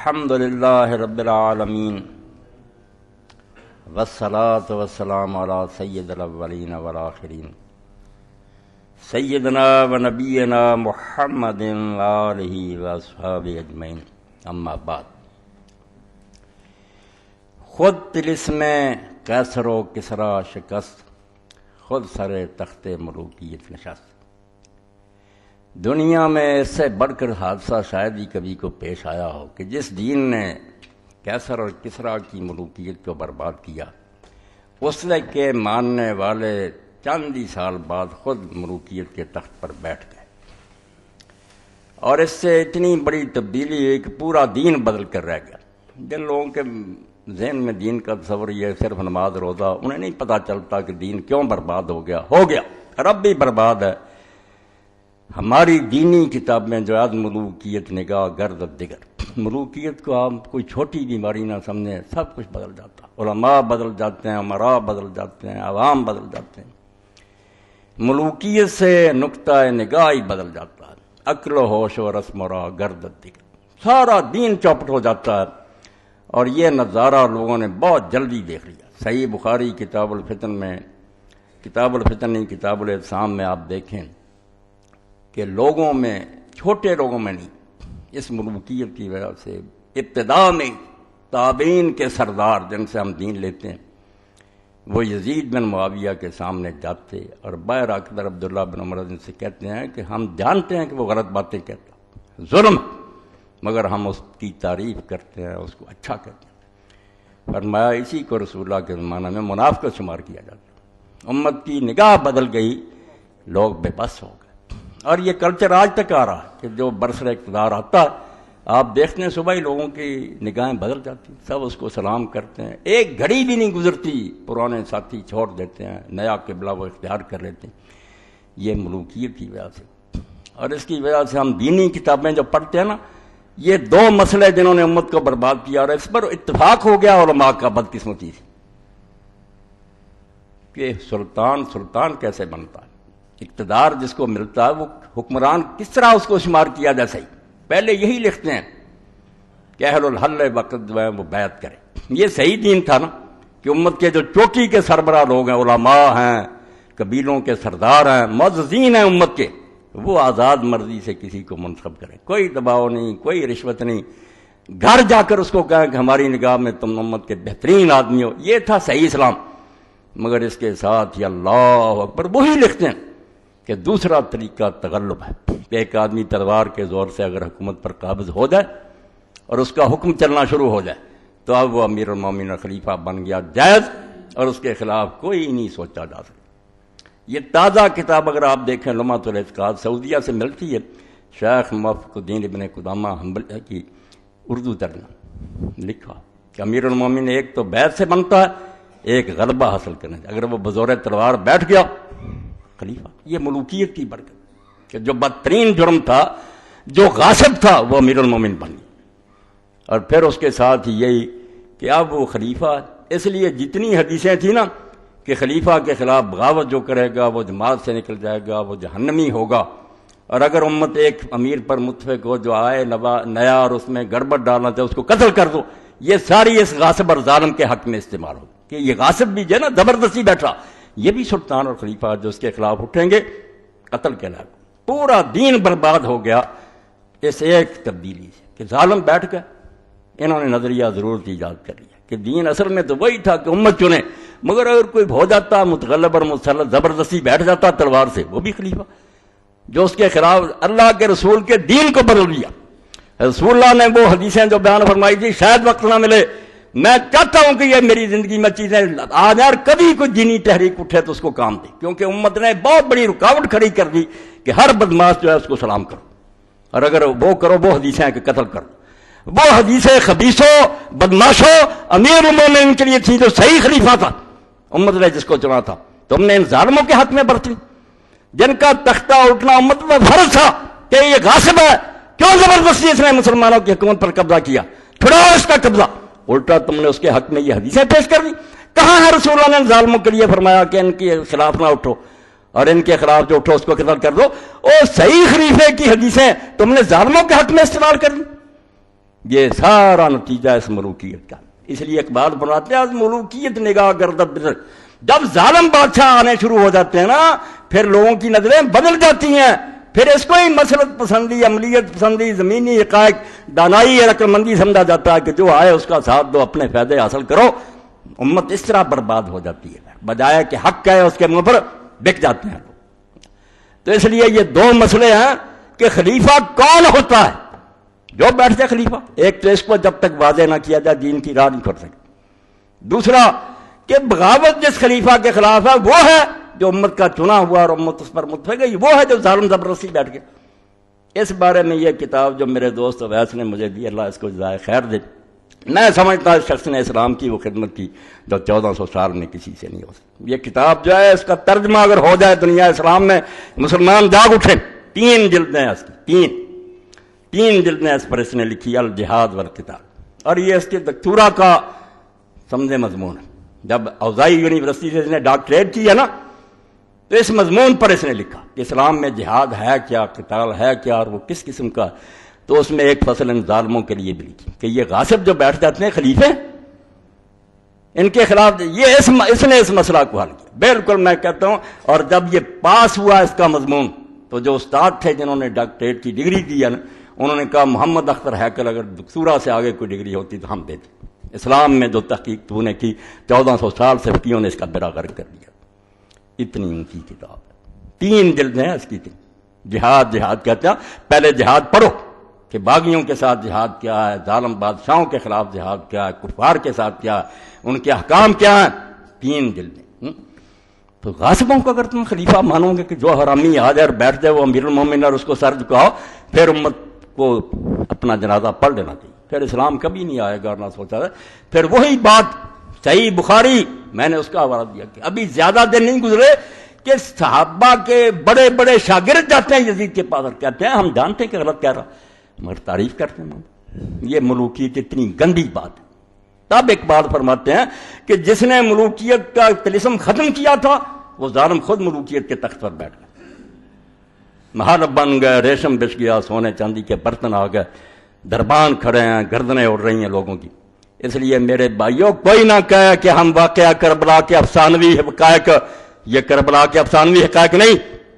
الحمد للہ رب العالمین والصلاة والسلام علی سید الاولین والآخرین سیدنا و نبینا محمد وآلہ واصحابہ اجمعین، اما بعد۔ خود طلسم قیصر و کسریٰ شکست، خود سر تخت ملوکیت نشست۔ دنیا میں اس سے بڑھ کر حادثہ شاید ہی کبھی کو پیش آیا ہو کہ جس دین نے قیصر اور کسریٰ کی ملوکیت کو برباد کیا، اس کے ماننے والے چند ہی سال بعد خود ملوکیت کے تخت پر بیٹھ گئے، اور اس سے اتنی بڑی تبدیلی ہے کہ پورا دین بدل کر رہ گیا۔ جن لوگوں کے ذہن میں دین کا تصور یہ صرف نماز روزہ، انہیں نہیں پتہ چلتا کہ دین کیوں برباد ہو گیا، رب بھی برباد ہے۔ ہماری دینی کتابیں جو آج ملوکیت نگاہ گردد دیگر، ملوکیت کو آپ کوئی چھوٹی بیماری نہ سمجھیں، سب کچھ بدل جاتا، علماء بدل جاتے ہیں، امراء بدل جاتے ہیں، عوام بدل جاتے ہیں۔ ملوکیت سے نقطہ نگاہ ہی بدل جاتا ہے، عقل و ہوش و رسم و راہ گردد دیگر، سارا دین چوپٹ ہو جاتا ہے۔ اور یہ نظارہ لوگوں نے بہت جلدی دیکھ لیا۔ صحیح بخاری کتاب الفتن میں، کتاب الفتن نہیں کتاب الاعتصام میں آپ دیکھیں کہ لوگوں میں، چھوٹے لوگوں میں نہیں، اس ملوکیت کی وجہ سے ابتدا میں تابعین کے سردار جن سے ہم دین لیتے ہیں، وہ یزید بن معاویہ کے سامنے جاتے اور باہر آ کر عبداللہ بن عمر سے کہتے ہیں کہ ہم جانتے ہیں کہ وہ غلط باتیں کہتا، ظلم، مگر ہم اس کی تعریف کرتے ہیں، اس کو اچھا کہتے ہیں۔ فرمایا اسی کو رسول اللہ کے زمانہ میں منافقت شمار کیا جاتا۔ امت کی نگاہ بدل گئی، لوگ بے بس ہو گئے، اور یہ کلچر آج تک آ رہا ہے کہ جو برسر اقتدار آتا، آپ دیکھتے ہیں صبح ہی لوگوں کی نگاہیں بدل جاتی، سب اس کو سلام کرتے ہیں، ایک گھڑی بھی نہیں گزرتی پرانے ساتھی چھوڑ دیتے ہیں، نیا قبلہ وہ اختیار کر لیتے ہیں۔ یہ ملوکیت کی وجہ سے، اور اس کی وجہ سے ہم دینی کتابیں جو پڑھتے ہیں نا، یہ دو مسئلے جنہوں نے امت کو برباد کیا، اور اس پر اتفاق ہو گیا علماء کا بدقسمتی سے کہ سلطان کیسے بنتا ہے، اقتدار جس کو ملتا ہے وہ حکمران کس طرح اس کو شمار کیا جائے۔ صحیح پہلے یہی لکھتے ہیں کہ اہل الحل وقت جو ہے وہ بیعت کرے۔ یہ صحیح دین تھا نا کہ امت کے جو چوٹی کے سربراہ لوگ ہیں، علماء ہیں، قبیلوں کے سردار ہیں، معززین ہیں امت کے، وہ آزاد مرضی سے کسی کو منتخب کریں، کوئی دباؤ نہیں، کوئی رشوت نہیں، گھر جا کر اس کو کہیں کہ ہماری نگاہ میں تم امت کے بہترین آدمی ہو۔ یہ تھا صحیح اسلام۔ مگر اس کے ساتھ ہی اللہ اکبر وہی لکھتے ہیں کہ دوسرا طریقہ تغلب ہے، کہ ایک آدمی تلوار کے زور سے اگر حکومت پر قابض ہو جائے اور اس کا حکم چلنا شروع ہو جائے تو اب وہ امیر المومنین خلیفہ بن گیا، جائز، اور اس کے خلاف کوئی نہیں سوچا جا سکتا۔ یہ تازہ کتاب اگر آپ دیکھیں لمعۃ الاعتقاد، سعودیہ سے ملتی ہے، شیخ موفق الدین ابن قدامہ حنبلی کی اردو ترجمہ لکھا کہ امیر المومنین ایک تو بیعت سے بنتا ہے، ایک غلبہ حاصل کرنے سے، اگر وہ بزور تلوار بیٹھ گیا خلیفہ۔ یہ ملوکیت کی برکت کہ جو بدترین جرم تھا، جو غاصب تھا، وہ امیر المومنین بن گیا۔ اور پھر اس کے ساتھ ہی یہی کہ اب وہ خلیفہ، اس لیے جتنی حدیثیں تھیں نا کہ خلیفہ کے خلاف بغاوت جو کرے گا وہ جماعت سے نکل جائے گا، وہ جہنمی ہوگا، اور اگر امت ایک امیر پر متفق ہو جو آئے نیا اور اس میں گڑبڑ ڈالنا چاہے اس کو قتل کر دو، یہ ساری اس غاصب اور ظالم کے حق میں استعمال ہو کہ یہ غاصب بھی جو ہے نا زبردستی بیٹھا، یہ بھی سلطان اور خلیفہ جو اس کے خلاف اٹھیں گے قتل کے لائق۔ پورا دین برباد ہو گیا اس ایک تبدیلی سے کہ ظالم بیٹھ گئے، انہوں نے نظریہ ضرورت ایجاد کر لیا کہ دین اصل میں تو وہی تھا کہ امت چنے، مگر اگر کوئی ہو جاتا متغلب اور مسلط، زبردستی بیٹھ جاتا تلوار سے، وہ بھی خلیفہ جو اس کے خلاف اللہ کے رسول کے دین کو بدل دیا۔ رسول اللہ نے وہ حدیثیں جو بیان فرمائی تھی، شاید وقت نہ ملے، میں چاہتا ہوں کہ یہ میری زندگی میں چیزیں آ جائیں، اور کبھی کوئی دینی تحریک اٹھے تو اس کو کام دے، کیونکہ امت نے بہت بڑی رکاوٹ کھڑی کر دی کہ ہر بدماش جو ہے اس کو سلام کرو، اور اگر وہ کرو وہ حدیثیں کہ قتل کرو۔ وہ حدیثیں خبیثوں، بدماشوں، امیر المومنین کے لیے تھی جو صحیح خلیفہ تھا، امت نے جس کو چنا تھا۔ تم نے ان ظالموں کے حق میں برتی جن کا تختہ اٹھنا امت میں فرض تھا کہ یہ غاصب ہے، کیوں زبردستی اس نے مسلمانوں کی حکومت پر قبضہ کیا، چھڑاؤ اس کا قبضہ، الٹا تم نے اس کے حق میں یہ حدیثیں پیش کر دی۔ کہاں ہے رسول اللہ نے ظالموں کے لیے فرمایا کہ ان کے خلاف نہ اٹھو، اور ان کے خلاف جو اٹھو اس کو قتل کر دو؟ اور صحیح خلیفے کی حدیثیں تم نے ظالموں کے حق میں استعمال کر دی۔ یہ سارا نتیجہ اس ملوکیت کا. اس لیے اقبال بناتے ہیں ملوکیت نگاہ گردب بدل. جب ظالم بادشاہ آنے شروع ہو جاتے ہیں نا پھر لوگوں کی نظریں بدل جاتی ہیں. پھر اس کو ہی مسلط پسندی، عملیت پسندی، زمینی حقائق، دانائی، عقل مندی سمجھا جاتا ہے کہ جو آئے اس کا ساتھ دو، اپنے فائدے حاصل کرو. امت اس طرح برباد ہو جاتی ہے بجائے کہ حق ہے اس کے منہ پر بک جاتے ہیں. تو اس لیے یہ دو مسئلے ہیں کہ خلیفہ کون ہوتا ہے. جو بیٹھ جائے خلیفہ، ایک تو اس کو جب تک واضح نہ کیا جائے دین کی راہ نہیں کر سکتے. دوسرا کہ بغاوت جس خلیفہ کے خلاف ہے وہ ہے جو امت کا چنا ہوا اور امت اس پر متفق ہے، وہ ہے جو ظالم زبردستی بیٹھ گیا. اس بارے میں یہ کتاب جو میرے دوست اویس نے مجھے دی، اللہ اس کو جزائے خیر دے، میں سمجھتا اس شخص نے اسلام کی وہ خدمت کی جو 1400 سال میں کسی سے نہیں ہو سکتی. یہ کتاب جو ہے اس کا ترجمہ اگر ہو جائے دنیا اسلام میں، مسلمان جاگ اٹھیں. 3 جلدیں اس کی، تین جلدیں اس پر اس نے لکھی، الجہاد والقتال. اور یہ اس کے دکتورا کا سمجھے مضمون ہے. جب اوزائی یونیورسٹی سے اس نے ڈاکٹریٹ کی ہے نا تو اس مضمون پر اس نے لکھا کہ اسلام میں جہاد ہے کیا، قتال ہے کیا، اور وہ کس قسم کا. تو اس میں ایک فصل ان ظالموں کے لیے بھی لکھی کہ یہ غاصب جو بیٹھ جاتے ہیں خلیفے، ان کے خلاف یہ اس نے اس مسئلہ کو حل کیا. بالکل میں کہتا ہوں. اور جب یہ پاس ہوا اس کا مضمون تو جو استاد تھے جنہوں نے ڈاکٹریٹ کی ڈگری دی ہے نا انہوں نے کہا محمد اختر ہیکل اگر دکتورا سے آگے کوئی ڈگری ہوتی تو ہم دیتے. اسلام میں جو تحقیق تو نے کی 1400 سال سے فقیوں نے اس کا بیڑا غرق کر دیا. اتنی اونچی کتاب ہے، 3 جلدیں ہیں اس کی. جہاد کہتے ہیں پہلے جہاد پڑھو کہ باغیوں کے ساتھ جہاد کیا ہے، ظالم بادشاہوں کے خلاف جہاد کیا ہے، کفار کے ساتھ کیا ہے، ان کے احکام کیا ہیں. 3 جلدیں. تو غاصبوں کو اگر تم خلیفہ مانو گے کہ جو حرامی آ جائے اور بیٹھ جائے وہ امیر المومنین اور اس کو سر جھکاؤ، پھر امت کو اپنا جنازہ پڑھ لینا چاہیے. پھر اسلام کبھی نہیں آئے گا. اور نہ سوچا ہے پھر وہی بات صحیح بخاری میں نے اس کا حوالہ دیا کہ ابھی زیادہ دن نہیں گزرے کہ صحابہ کے بڑے بڑے شاگرد جاتے ہیں یزید کے پاس اور کہتے ہیں ہم جانتے ہیں کہ غلط کہہ رہا مگر تعریف کرتے ہیں. یہ ملوکیت اتنی گندی بات ہے. تب اقبال فرماتے ہیں کہ جس نے ملوکیت کا طلسم ختم کیا تھا وہ ظالم خود ملوکیت کے تخت پر بیٹھ گئے، محل بن گئے، ریشم بچ گیا، سونے چاندی کے برتن آ گئے، دربان کھڑے ہیں، گردنیں اڑ رہی ہیں لوگوں کی. اس لیے میرے بھائیوں کوئی نہ کہے کہ ہم واقعہ کربلا کے افسانوی حقائق، یہ کربلا کے افسانوی حقائق نہیں،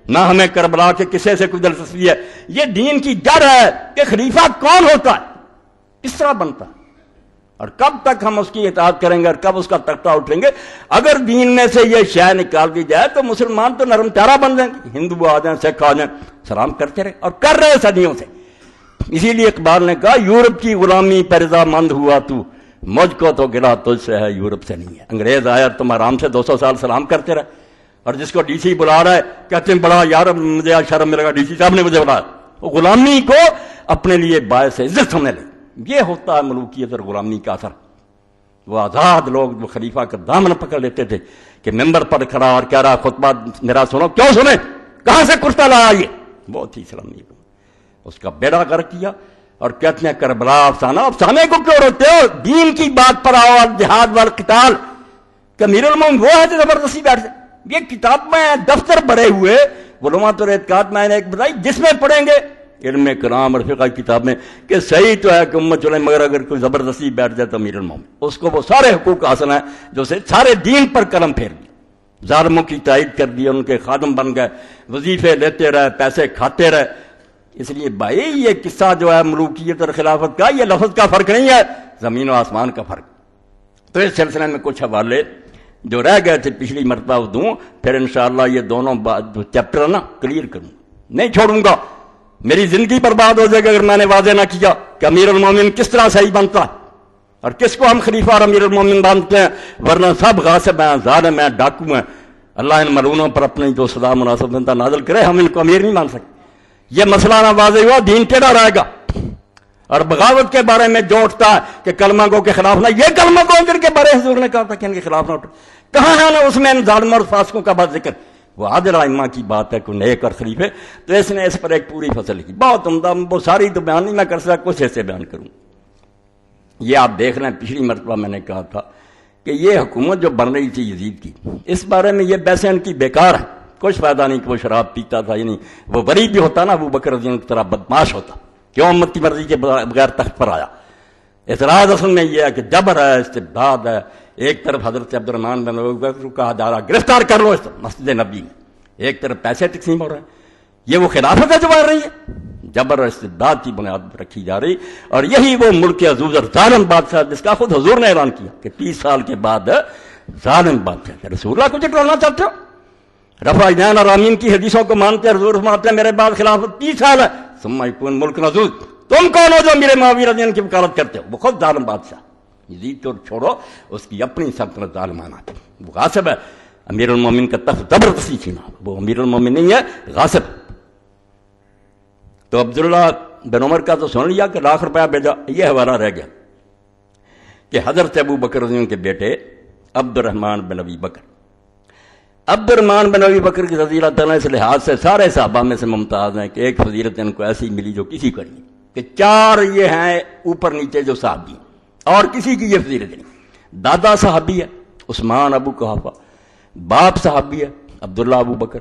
نہ ہمیں کربلا کے قصے سے کوئی دلچسپی ہے. یہ دین کی جڑ ہے کہ خلیفہ کون ہوتا ہے، کس طرح بنتا ہے، اور کب تک ہم اس کی اطاعت کریں گے اور کب اس کا تختہ اٹھیں گے. اگر دین میں سے یہ شے نکال دی جائے تو مسلمان تو نرم چارہ بن جائیں گے. ہندو آ جائیں، سکھ آ جائیں، سلام کرتے رہے اور کر رہے صدیوں سے. اسی لیے اقبال نے کہا یورپ کی غلامی پر رضامند ہوا تو، مجھ کو تو گلا تجھ سے ہے یورپ سے نہیں ہے. انگریز آیا تم آرام سے 200 سال سلام کرتے رہے، اور جس کو ڈی سی بلا رہا ہے کہتے ہیں بڑا یار مجھے آج شرم ملے گا، ڈی سی صاحب نے مجھے بلایا. وہ غلامی کو اپنے لیے باعث عزت سمجھنے لگے. یہ ہوتا ہے ملوکیت اور غلامی کا اثر. وہ آزاد لوگ جو خلیفہ کا دامن پکڑ لیتے تھے کہ ممبر پر کھڑا اور کہہ رہا خطبہ میرا سنو، کیوں سنیں، کہاں سے کرتا لایا، یہ بہت ہی اسلامی اس کا بیڑا غرق کیا. اور کہتے ہیں کربلا افسانہ، افسانے کو کیوں روتے ہو، دین کی بات پر آؤ. جہاد والقتال کہ امیر المومنین وہ ہے جو زبردستی بیٹھ جائے. یہ کتاب میں دفتر بھرے ہوئے علومات اور اعتقاد میں نے ایک بتائی جس میں پڑھیں گے علم کلام اور فقہ کتاب میں کہ صحیح تو ہے کہ امت چلے مگر اگر کوئی زبردستی بیٹھ جائے تو امیر المومنین اس کو وہ سارے حقوق حاصل ہیں جو سے سارے دین پر قلم پھیر دی، ظالموں کی تائید کر دی، ان کے خادم بن گئے، وظیفے لیتے رہے، پیسے کھاتے رہے. اس لیے بھائی یہ قصہ جو ہے ملوکیت اور خلافت کا، یہ لفظ کا فرق نہیں ہے، زمین و آسمان کا فرق. تو اس سلسلے میں کچھ حوالے جو رہ گئے تھے پچھلی مرتبہ وہ دوں، پھر انشاءاللہ یہ دونوں چیپٹر ہے نا کلیئر کروں، نہیں چھوڑوں گا. میری زندگی برباد ہو جائے گی اگر میں نے واضح نہ کیا کہ امیر المومنین کس طرح صحیح بنتا ہے اور کس کو ہم خلیفہ اور امیر المومنین مانتے ہیں. ورنہ سب غاصب ہیں، ظالم ہیں، ڈاکو ہیں. اللہ ان ملعونوں پر اپنی جو سزا مناسب بنتا نازل کرے، ہم ان کو امیر نہیں مان سکتے. یہ مسئلہ نہ واضح ہوا ٹیڑھا ٹیڑھا رہے گا. اور بغاوت کے بارے میں جو اٹھتا ہے کہ کلمہ گو کے خلاف نہ، یہ کلمہ گو جن کے بارے حضور نے کہا تھا کہ ان کے خلاف نہ اٹھو، کہاں ہے نا اس میں ان ظالموں اور فاسقوں کا بات ذکر. وہ عادل ائمہ کی بات ہے کوئی نیک اور خلیفے. تو اس نے اس پر ایک پوری فصل لکھی، بہت عمدہ. وہ ساری تو بیان نہیں میں کر سکتا، کچھ ایسے بیان کروں. یہ آپ دیکھ رہے ہیں پچھلی مرتبہ میں نے کہا تھا کہ یہ حکومت جو بن رہی تھی یزید کی، اس بارے میں یہ بحثیں ان کی بیکار ہے. کچھ فائدہ نہیں کہ وہ شراب پیتا تھا، یعنی وہ ولی بھی ہوتا نا، ابو بکر رضی اللہ عنہ کی طرح بدماش ہوتا، کیوں امت کی مرضی کے بغیر تخت پر آیا. اعتراض اصل میں یہ ہے کہ جبر ہے، استبداد ہے. ایک طرف حضرت عبد الرحمن بن ابی بکر کو کہا جا رہا گرفتار کر لو اس مسجد نبی میں، ایک طرف پیسے تقسیم ہو رہے ہیں. یہ وہ خلافت ہے جو بڑھ رہی ہے، جبر اور استبداد کی بنیاد پر رکھی جا رہی. اور یہی وہ ملک کے عزوز اور ظالم بادشاہ جس کا خود حضور نے اعلان کیا کہ 30 سال کے بعد ظالم بادشاہ. کہ رسول اللہ کو جٹلانا چاہتے ہو؟ رفع یدین اور آمین کی حدیثوں کو مانتے ہیں، حضور فرماتے ہیں میرے بعد خلافت 30 سال ہے. ثم یکون ملک عزوز. تم کون ہو جو میرے معاویہ رضی اللہ عنہ کی وکالت کرتے ہو؟ وہ خود ظالم بادشاہ. یزید تو چھوڑو، اس کی اپنی سلطنت ظالمانہ تھی. وہ غاصب ہے. امیر المومنین کا تخت زبردستی چھینا، وہ امیر المومنین نہیں ہے، غاصب. تو عبداللہ بن عمر کا تو سن لیا کہ ₹1,00,000 بھیجا. یہ حوالہ رہ گیا کہ حضرت ابو بکر رضی اللہ عنہ کے بیٹے عبد الرحمن بن ابی بکر، عبد الرحمن بن ابی بکر کی رضی اللہ تعالیٰ اس لحاظ سے سارے صحابہ میں سے ممتاز ہیں کہ ایک فضیلت ان کو ایسی ملی جو کسی کو نہیں، کہ 4 یہ ہیں اوپر نیچے جو صحابی ہیں، اور کسی کی یہ فضیلت نہیں. دادا صحابی ہے عثمان ابو قحافہ، باپ صحابی ہے عبداللہ ابو بکر،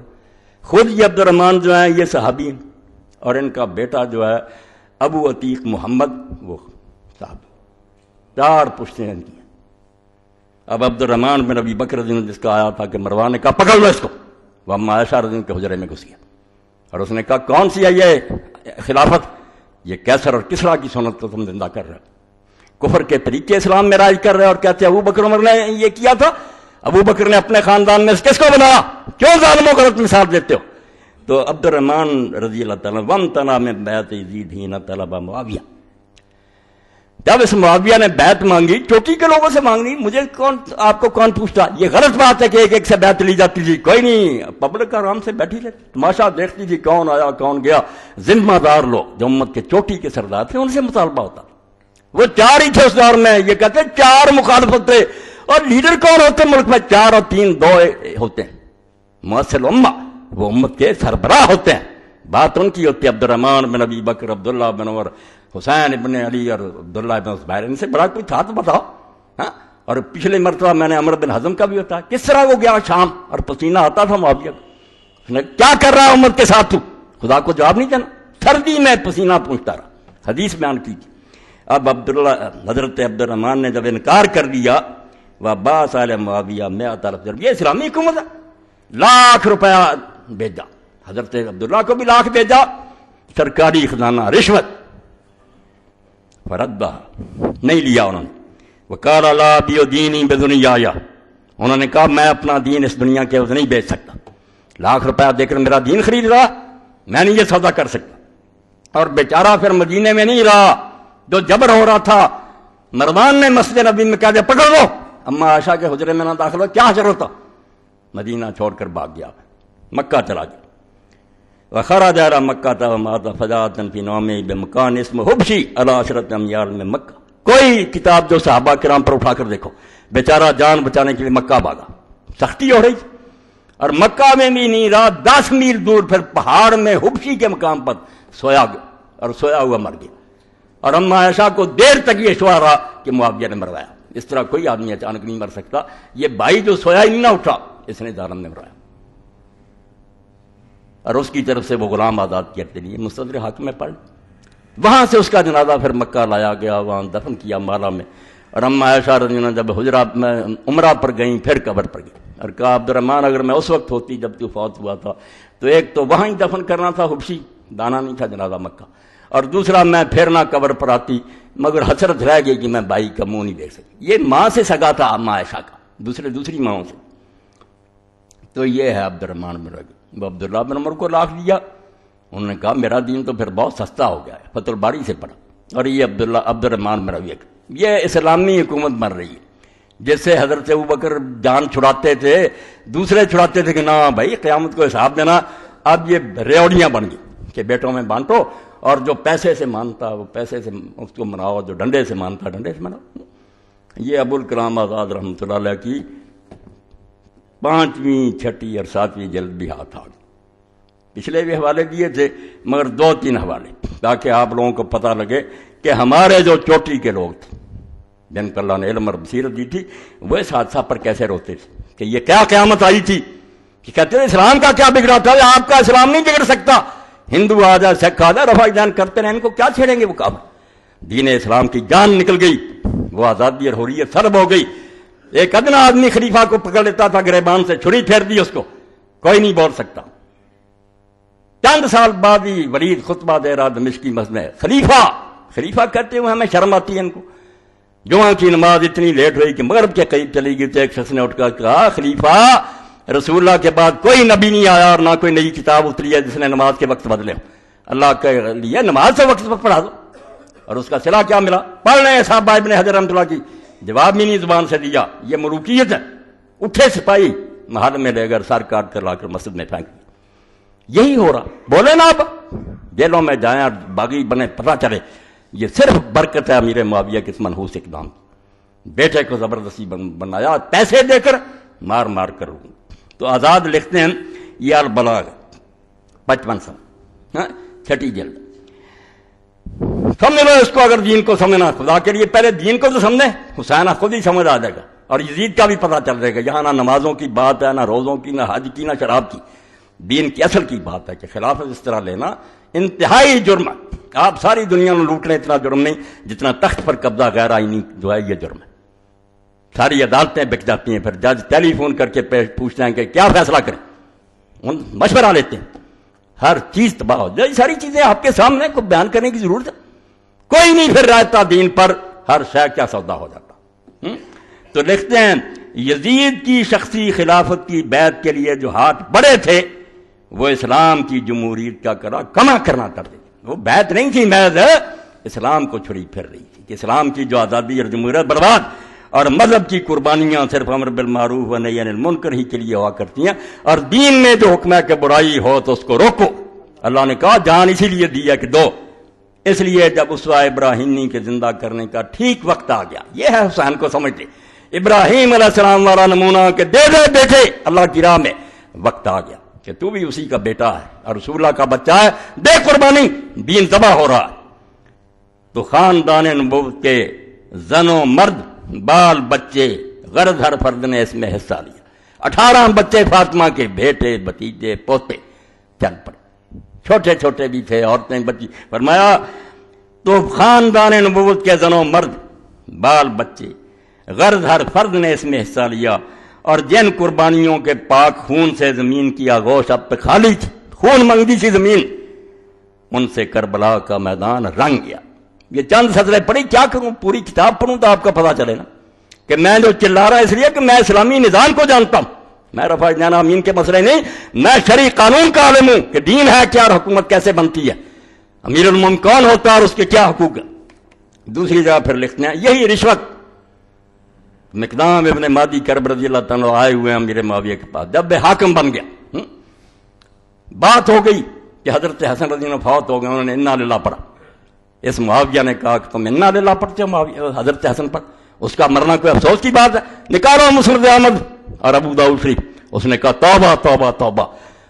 خود یہ عبد الرحمن جو ہیں یہ صحابی ہیں، اور ان کا بیٹا جو ہے ابو عتیق محمد وہ صحابی. 4 پشتیں ان کی ہیں. اب عبد الرحمن بن ابی بکر رضی اللہ عنہ جس کا آیا تھا کہ مروان نے کہا پکڑ لو اس کو، وہ اما عائشہ رضی اللہ عنہ کے حجرے میں گھس گیا اور اس نے کہا کون سی ہے یہ خلافت؟ یہ کیسر اور کسریٰ کی سنت کو تم زندہ کر رہے ہو، کفر کے طریقے اسلام میں رائج کر رہے ہو، اور کہتے ہیں ابو بکر عمر نے یہ کیا تھا. ابو بکر نے اپنے خاندان میں کس کو بنایا؟ کیوں ظالموں کو غلط مثال دیتے ہو؟ تو عبد الرحمن رضی اللہ تعالیٰ وامتنع من بیعت یزید حین طلب معاویہ. جب اس معاویہ نے بیعت مانگی، چوٹی کے لوگوں سے مانگنی، مجھے آپ کو کون پوچھتا؟ یہ غلط بات ہے کہ ایک ایک سے بیعت لی جاتی تھی. کوئی نہیں، پبلک آرام سے بیٹھی رہتی، تماشا دیکھتی تھی کون آیا کون گیا. ذمہ دار لوگ جو امت کے چوٹی کے سردار تھے ان سے مطالبہ ہوتا. وہ 4 ہی تھے اس دور میں. یہ کہتے 4 مخالفت تھے. اور لیڈر کون ہوتے ملک میں؟ 4 اور 3 2 ہوتے ہیں. مؤثر امہ، وہ امت کے سربراہ ہوتے ہیں. بات ان کی ہوتی ہے. عبد الرحمن بن ابی بکر، عبداللہ بن عمر، حسین ابن علی اور عبداللہ ابن زبیر، ان سے بڑا کوئی تھا تو بتاؤ. ہاں، اور پچھلے مرتبہ میں نے عمر بن حزم کا بھی ہوتا. کس طرح وہ گیا شام اور پسینہ آتا تھا معاویہ کو. اس نے کیا کر رہا امت کے ساتھ تو؟ خدا کو جواب نہیں دینا. سردی میں پسینہ پوچھتا رہا. حدیث بیان کی. اب حضرت عبد الرحمن نے جب انکار کر دیا، وعباس علیہ معاویہ 100,000 یہ اسلامی حکومت ہے. ₹1,00,000 بھیجا. حضرت عبداللہ کو بھی 1,00,000 بھیجا، سرکاری خزانہ، رشوت. فردہ نہیں لیا انہوں نے. وقال لا ابیع دینی بدنیایا، انہوں نے کہا میں اپنا دین اس دنیا کے عوض نہیں بیچ سکتا. ₹1,00,000 دے کر میرا دین خرید رہا، میں نہیں یہ سودا کر سکتا. اور بیچارہ پھر مدینے میں نہیں رہا، جو جبر ہو رہا تھا. مروان نے مسجد نبی میں کہا دیا پکڑ لو، اما عائشہ کے حجرے میں نہ داخل ہو. کیا حجر ہوتا؟ مدینہ چھوڑ کر بھاگ گیا، مکہ چلا گیا. وخرج الى مکہ ومات فجاءت فی نومه بمکان اسم حبشی علی 10 امیال میں مکہ. کوئی کتاب جو صحابہ کرام پر اٹھا کر دیکھو، بیچارہ جان بچانے کے لیے مکہ بھاگا. سختی ہو رہی اور مکہ میں بھی نہیں رہا. 10 میل دور پھر پہاڑ میں حبشی کے مقام پر سویا گیا اور سویا ہوا مر گیا. اور اما عائشہ کو دیر تک یہ شعور رہا کہ معاویہ نے مروایا. اس طرح کوئی آدمی اچانک نہیں مر سکتا. یہ بھائی جو سویا ہی نہ اٹھا، اس نے ظالم نے مرایا. اور اس کی طرف سے وہ غلام آزاد کرتے لیے مستدرک حاکم میں پڑھ. وہاں سے اس کا جنازہ پھر مکہ لایا گیا، وہاں دفن کیا مالا میں. اور اما عائشہ رضی اللہ عنہا جب حجرات میں عمرہ پر گئیں پھر قبر پر گئی اور کہا عبد الرحمن اگر میں اس وقت ہوتی جب تو فوت ہوا تھا تو ایک تو وہاں ہی دفن کرنا تھا حبشی، دانا نہیں تھا جنازہ مکہ، اور دوسرا میں پھر نہ قبر پر آتی، مگر حسرت رہ گئی کہ میں بھائی کا منہ نہیں دیکھ سکی. یہ ماں سے سگا تھا اما عائشہ کا، دوسری ماؤں سے. تو یہ ہے عبد الرحمن بن ربیع. وہ عبداللہ بن عمر کو 1,00,000 دیا. انہوں نے کہا میرا دین تو پھر بہت سستا ہو گیا ہے، فتح الباری سے پڑھا. اور یہ عبد الرحمن بن ربیع، یہ اسلامی حکومت بن رہی ہے. جس سے حضرت ابوبکر جان چھڑاتے تھے، دوسرے چھڑاتے تھے کہ نہ بھائی قیامت کو حساب دینا. اب یہ ریوڑیاں بن گئی کہ بیٹوں میں بانٹو، اور جو پیسے سے مانتا وہ پیسے سے اس کو مناؤ، جو ڈنڈے سے مانتا ڈنڈے سے مناؤ. یہ ابوالکلام آزاد رحمۃ اللہ علیہ کی 5ویں 6ٹھی اور 7ویں جلد بھی ہاتھ آ گئی. پچھلے بھی حوالے دیے تھے مگر 2-3 حوالے تاکہ آپ لوگوں کو پتہ لگے کہ ہمارے جو چوٹی کے لوگ تھے جن کو اللہ نے علم اور بصیرت دی تھی، وہ اس حادثہ پر کیسے روتے تھے کہ یہ کیا قیامت آئی تھی. کہ کہتے ہیں اسلام کا کیا بگڑا تھا؟ آپ کا اسلام نہیں بگڑ سکتا. ہندو آ جائے، سکھ آ جائے، رفع دین کرتے رہے، ان کو کیا چھیڑیں گے وہ کام. دین اسلام کی جان نکل گئی، وہ آزادی اور حریت سلب ہو گئی۔ ایک ادنا آدمی خلیفہ کو پکڑ لیتا تھا گریبان سے، چھری پھیر دی اس کو، کوئی نہیں بول سکتا۔ چند سال بعد ہی ولید خطبہ دے رہا دمشق کی مسجد میں، خلیفہ کہتے ہوئے ہمیں شرم آتی ہے ان کو۔ جمعہ کی نماز اتنی لیٹ ہوئی کہ مغرب کے قریب چلی گئی تو ایک شخص نے اٹھ کر کہا، خلیفہ رسول اللہ کے بعد کوئی نبی نہیں آیا اور نہ کوئی نئی کتاب اتری ہے جس نے نماز کے وقت بدلے ہو، اللہ کے لیے نماز سے وقت پڑھا دو۔ اور اس کا صلہ کیا ملا؟ پڑھ رہے ہیں صاحب ابن حجر رحمۃ اللہ کی، جواب بھی نہیں زبان سے دیا۔ یہ ملوکیت ہے۔ اٹھے سپاہی محل میں لے کر سر کاٹ کر لا کر مسجد میں پھینک دیا۔ یہی ہو رہا، بولے نا اب جیلوں میں جائیں اور باغی بنے، پتہ چلے یہ صرف برکت ہے امیر معاویہ کے اس منحوس اقدام کی۔ بیٹے کو زبردستی بنایا، پیسے دے کر مار مار کر۔ تو آزاد لکھتے ہیں یہ البلاغ 55 صفحہ، چھٹی جلد۔ سمجھ لو اس کو، اگر دین کو سمجھنا خدا کے لیے پہلے دین کو تو سمجھیں، حسین خود ہی سمجھ آ جائے گا اور یزید کا بھی پتہ چل جائے گا۔ یہاں نہ نمازوں کی بات ہے، نہ روزوں کی، نہ حج کی، نہ شراب کی۔ دین کی اصل کی بات ہے کہ خلافت اس طرح لینا انتہائی جرم ہے۔ آپ ساری دنیا میں لوٹ لیں، اتنا جرم نہیں جتنا تخت پر قبضہ غیر آئینی جو ہے یہ جرم ہے۔ ساری عدالتیں بک جاتی ہیں، پھر جج ٹیلی فون کر کے پوچھتے ہیں کہ کیا فیصلہ کریں، مشورہ لیتے ہیں، ہر چیز تباہ ہو جائے۔ ساری چیزیں آپ کے سامنے کو بیان کرنے کی ضرورت ہے، کوئی نہیں پھر رہتا دین پر، ہر شے کیا سودا ہو جاتا۔ تو لکھتے ہیں یزید کی شخصی خلافت کی بیعت کے لیے جو ہاتھ بڑے تھے وہ اسلام کی جمہوریت کا کما کرنا کرتے تھے۔ وہ بیعت نہیں تھی، محض اسلام کو چھری پھر رہی تھی کہ اسلام کی جو آزادی اور جمہوریت برباد، اور مذہب کی قربانیاں صرف امر بالمعروف و نہی عن المنکر ہی کے لیے ہوا کرتی ہیں، اور دین میں جو حکم ہے کہ برائی ہو تو اس کو روکو۔ اللہ نے کہا جان اسی لیے دی ہے کہ دو، اس لیے جب اسوہ ابراہیمی کے زندہ کرنے کا ٹھیک وقت آ گیا، یہ ہے حسین کو سمجھتے، ابراہیم علیہ السلام والا نمونہ کہ دے دے بیٹے اللہ کی راہ میں، وقت آ گیا کہ تو بھی اسی کا بیٹا ہے اور رسول اللہ کا بچہ ہے، دے قربانی، دین ذبح ہو رہا ہے۔ تو خاندان نبوت کے زن و مرد، بال بچے، غرض ہر فرد نے اس میں حصہ لیا۔ 18 بچے فاطمہ کے، بیٹے بھتیجے پوتے چل پڑے، چھوٹے چھوٹے بھی تھے، عورتیں بچی۔ فرمایا تو خاندان نبوت کے زن و مرد، بال بچے، غرض ہر فرد نے اس میں حصہ لیا، اور جن قربانیوں کے پاک خون سے زمین کی آغوش اب تک خالی تھی، خون منگتی تھی زمین، ان سے کربلا کا میدان رنگ گیا۔ یہ چند سطریں پڑھی، کیا کروں، پوری کتاب پڑھوں تو آپ کا پتہ چلے نا کہ میں جو چلا رہا اس لیے کہ میں اسلامی نظام کو جانتا ہوں، میں رفع جانا امین کے مسئلے نہیں، میں شرعی قانون کا عالم ہوں کہ دین ہے کیا اور حکومت کیسے بنتی ہے، امیر المومنین کون ہوتا ہے اور اس کے کیا حقوق ہیں۔ دوسری جگہ پھر لکھتے ہیں یہی رشوت، مقدام ابن مادی کرب رضی اللہ تعالیٰ آئے ہوئے ہیں امیر معاویہ کے پاس، جب وہ حاکم بن گیا، بات ہو گئی کہ حضرت حسن رضی اللہ فوت ہو گئے، انہوں نے انا للہ پڑھا۔ اس معاویہ نے کہا کہ تم انا للہ پڑھتے ہو معاویہ حضرت حسن پر، اس کا مرنا کوئی افسوس کی بات ہے، نکالو مسند احمد اور ابو داؤد شریف۔ اس نے کہا توبہ توبہ توبہ،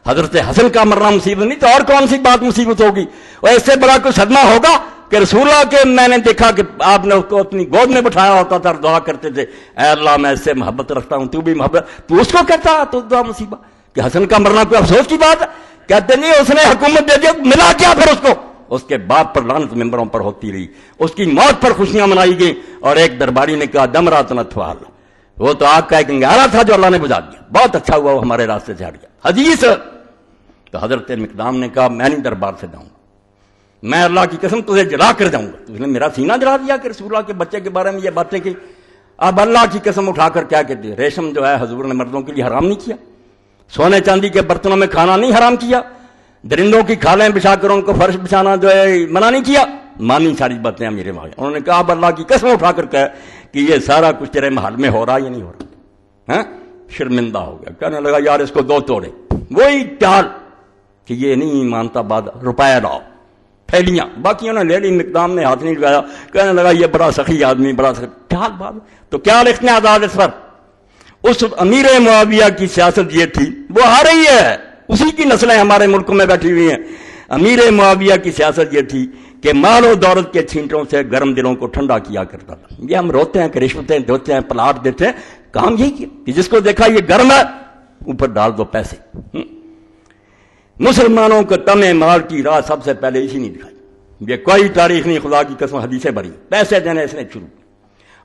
حضرت حسن کا مرنا مصیبت نہیں تو اور کون سی بات مصیبت ہوگی؟ اور اس سے بڑا کوئی صدمہ ہوگا کہ رسول اللہ کے میں نے دیکھا کہ آپ نے اس کو اپنی گود میں بٹھایا ہوتا تھا اور دعا کرتے تھے، اے اللہ میں اس سے محبت رکھتا ہوں، تو بھی محبت، تو اس کو کہتا تو دعا مصیبت کہ حسن کا مرنا کوئی افسوس کی بات ہے؟ کہتے نہیں، اس نے حکومت دے دی، ملا کیا پھر اس کو؟ اس کے باپ پر لعنت ممبروں پر ہوتی رہی، اس کی موت پر خوشیاں منائی گئیں، اور ایک درباری نے کہا دمراتن اطفال، وہ تو آگ کا ایک انگارہ تھا جو اللہ نے بجھا دیا، بہت اچھا ہوا وہ ہمارے راستے سے ہٹ گیا۔ حدیث تو حضرت مقدام نے کہا میں نہیں دربار سے جاؤں گا، میں اللہ کی قسم تجھے جلا کر جاؤں گا۔ اس نے میرا سینہ جلا دیا کہ رسول اللہ کے بچے کے بارے میں یہ باتیں کی۔ اب اللہ کی قسم اٹھا کر کیا کہتے ہیں، ریشم جو ہے حضور نے مردوں کے لیے حرام نہیں کیا، سونے چاندی کے برتنوں میں کھانا نہیں حرام کیا، درندوں کی کھالیں بچھا کر ان کو فرش بچھانا جو ہے منع نہیں کیا، مانی ساری باتیں میرے بھائی۔ انہوں نے کہا اب اللہ کی قسم اٹھا کر کہا کہ یہ سارا کچھ تیرے محل میں ہو رہا یا نہیں ہو رہا؟ شرمندہ ہو گیا، کہنے لگا یار اس کو دو توڑے، وہی چال کہ یہ نہیں مانتا، بعد روپیہ لاؤ، پھیلیاں، باقی انہوں نے لے لی، مقدام نے ہاتھ نہیں لگایا، کہنے لگا یہ بڑا سخی آدمی، بڑا سخی ٹال بات۔ تو کیا لکھنے آزاد اس پر؟ اس امیر معاویہ کی سیاست یہ تھی، وہ آ رہی ہے، اسی کی نسلیں ہمارے ملک میں بیٹھی ہوئی ہیں۔ امیر معاویہ کی سیاست یہ تھی کہ مال و دولت کے چھینٹوں سے گرم دلوں کو ٹھنڈا کیا کرتا تھا۔ یہ ہم روتے ہیں کہ رشوتیں دیتے ہیں، پلاٹ دیتے ہیں، کام یہی کیا کہ جس کو دیکھا یہ گرم ہے اوپر ڈال دو پیسے۔ مسلمانوں کو تمع مال کی راہ سب سے پہلے اسی نے دکھائی، یہ کوئی تاریخ نہیں، خدا کی قسم حدیثیں بھری، پیسے دینے اس نے شروع کیا۔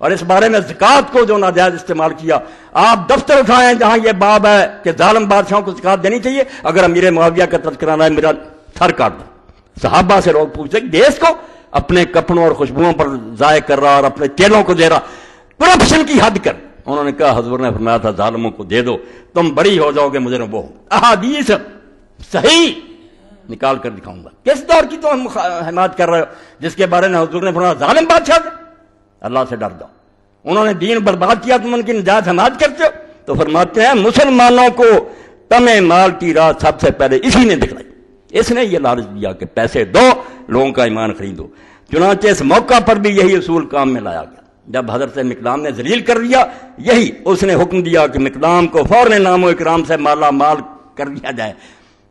اور اس بارے میں زکوٰۃ کو جو ناجائز استعمال کیا، آپ دفتر اٹھائیں جہاں یہ باب ہے کہ ظالم بادشاہوں کو زکوٰۃ دینی چاہیے، اگر امیر معاویہ کا تذکرہ نہ ہے میرا سر کاٹ دو۔ صحابہ سے لوگ پوچھتے کہ دیس کو اپنے کپڑوں اور خوشبوؤں پر ضائع کر رہا اور اپنے چیلوں کو دے رہا، کرپشن کی حد کر۔ انہوں نے کہا حضور نے فرمایا تھا ظالموں کو دے دو تم بری ہو جاؤ گے، مجرم وہ ہو۔ احادیث صحیح نکال کر دکھاؤں گا۔ کس دور کی تو حمایت کر رہے ہو جس کے بارے میں حضور نے فرمایا ظالم بادشاہ تھے، اللہ سے ڈر جاؤ، انہوں نے دین برباد کیا، تم ان کی نجات حمایت کرتے ہو۔ تو فرماتے ہیں مسلمانوں کو تمہیں مال کی راہ سب سے پہلے اسی نے دکھلائی، اس نے یہ لالچ دیا کہ پیسے دو لوگوں کا ایمان خریدو۔ چنانچہ اس موقع پر بھی یہی اصول کام میں لایا گیا۔ جب حضرت مقدام نے ذلیل کر دیا، یہی اس نے حکم دیا کہ مقدام کو فوراً نام و اکرام سے مالا مال کر دیا جائے،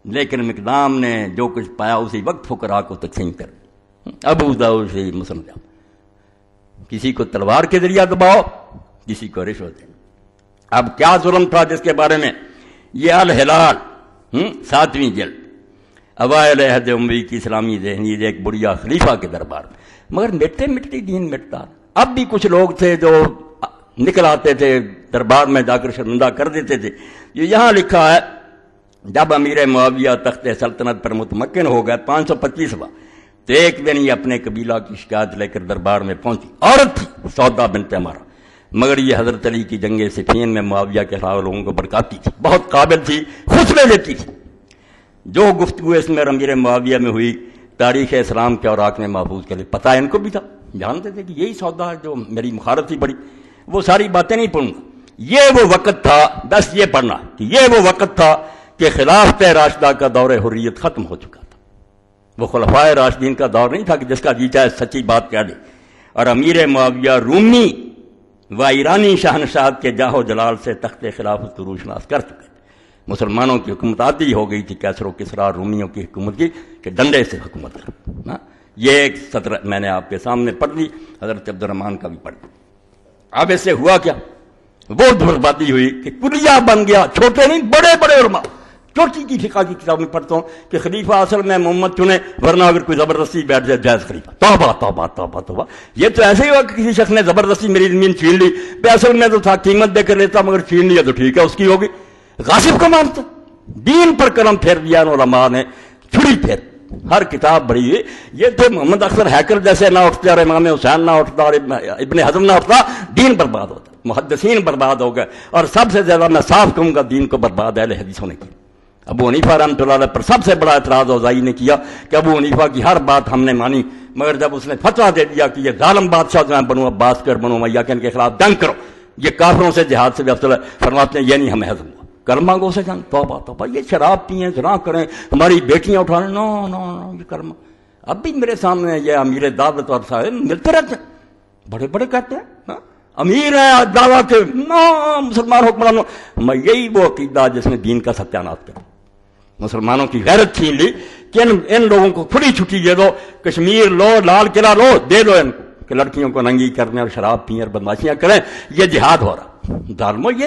لیکن مقدام نے جو کچھ پایا اسی وقت فقراء کو تقسیم کر دیا۔ ابو داؤد سے مسلم، کسی کو تلوار کے ذریعہ دباؤ، کسی کو رشوت دیں۔ اب کیا ظلم تھا جس کے بارے میں یہ الہلال 7ویں جلد اوائل عہد عموی کی اسلامی ذہنیت ایک بڑھیا خلیفہ کے دربار میں، مگر مٹتے مٹتی دین مٹتا۔ اب بھی کچھ لوگ تھے جو نکل آتے تھے دربار میں جا کر شرمندہ کر دیتے تھے۔ یہ یہاں لکھا ہے جب امیر معاویہ تخت سلطنت پر متمکن ہو گئے 525واں، تو ایک دن یہ اپنے قبیلہ کی شکایت لے کر دربار میں پہنچی، عورت تھی سودا بنت عمارہ، مگر یہ حضرت علی کی جنگ صفین میں معاویہ کے خلاف لوگوں کو بھڑکاتی تھی، بہت قابل تھی، خطبے دیتی تھی۔ جو گفتگو اس میں امیر معاویہ میں ہوئی تاریخ اسلام کے اوراق میں محفوظ کر لی، پتہ ہے ان کو بھی تھا، جانتے تھے کہ یہی سودا ہے جو میری مخالف تھی بڑی۔ وہ ساری باتیں نہیں پڑھوں گا، یہ وہ وقت تھا، بس یہ پڑھنا کہ یہ وہ وقت تھا کہ خلافت راشدہ کا دور حریت ختم ہو چکا تھا۔ وہ خلفائے راشدین کا دور نہیں تھا کہ جس کا جی چاہے سچی بات کہہ دے، اور امیر معاویہ رومی و ایرانی شہنشاہ کے جاہ و جلال سے تخت خلافت کو روشناس کر چکے تھے۔ مسلمانوں کی حکومت عادی ہو گئی تھی کیسر و کسرا رومیوں کی حکومت کی کہ ڈنڈے سے حکومت کر۔ یہ ایک سطر میں نے آپ کے سامنے پڑھ دی، حضرت عبد الرحمن کا بھی پڑھ دی۔ اب اس سے ہوا کیا؟ وہ بربادی ہوئی کہ کلیہ بن گیا، چھوٹے نہیں بڑے بڑے علماء۔ چھوٹی کی فقہ کی کتاب میں پڑھتا ہوں کہ خلیفہ اصل میں محمد چنے، ورنہ اگر کوئی زبردستی بیٹھ جائے جائز خلیفہ۔ توبہ توبہ توبہ توبہ، یہ تو ایسے ہی ہوا کہ کسی شخص نے زبردستی میری زمین چھین لی، پہ اصل میں تو تھا قیمت دے کر لیتا، مگر چھین لیا تو ٹھیک ہے اس کی ہوگی۔ غاصب کو مانتا، دین پر قلم پھیر دیا علماء نے، چھری پھیر ہر کتاب بڑی ہے۔ یہ تو محمد اکثر ہیکر جیسے نہ اٹھتے اور امام حسین نہ اٹھتا اور ابن حزم نہ اٹھتا، دین برباد ہوتا، محدثین برباد ہو گئے، اور سب سے زیادہ میں صاف کہوں گا دین کو برباد اہل حدیثوں نے کی۔ ابو حنیفہ رحمۃ اللہ علیہ پر سب سے بڑا اعتراض اوزائی نے کیا کہ ابو حنیفہ کی ہر بات ہم نے مانی، مگر جب اس نے فتویٰ دے دیا کہ یہ ظالم بادشاہ جو ہیں بنو عباس کر بنو امیہ کے ان کے خلاف جنگ کرو، یہ کافروں سے جہاد سے بھی افضل ہے، فرماتے ہیں یہ نہیں ہمیں ہضم ہوا، کلمہ گو سے جنگ۔ توبہ توبہ، یہ شراب پئیں زنا کریں، ہماری بیٹیاں اٹھا لیں، نو نو نو، یہ کلمہ۔ اب بھی میرے سامنے یہ امیر دعوت اور صاحب ملتے رہتے ہیں، بڑے بڑے کہتے ہیں امیر ہیں دعویٰ کے، نو مسلمان حکمرانوں، میں یہی وہ عقیدہ جس میں دین کا ستیانات کروں۔ مسلمانوں کی غیرت چھین لی کہ ان لوگوں کو کھلی چھٹی دے دو، کشمیر لو، لال قلعہ لو، دے دو ان کو کہ لڑکیوں کو ننگی کرنے اور شراب پئیں اور بدماشیاں کریں، یہ جہاد ہو رہا۔ ظالمو، یہ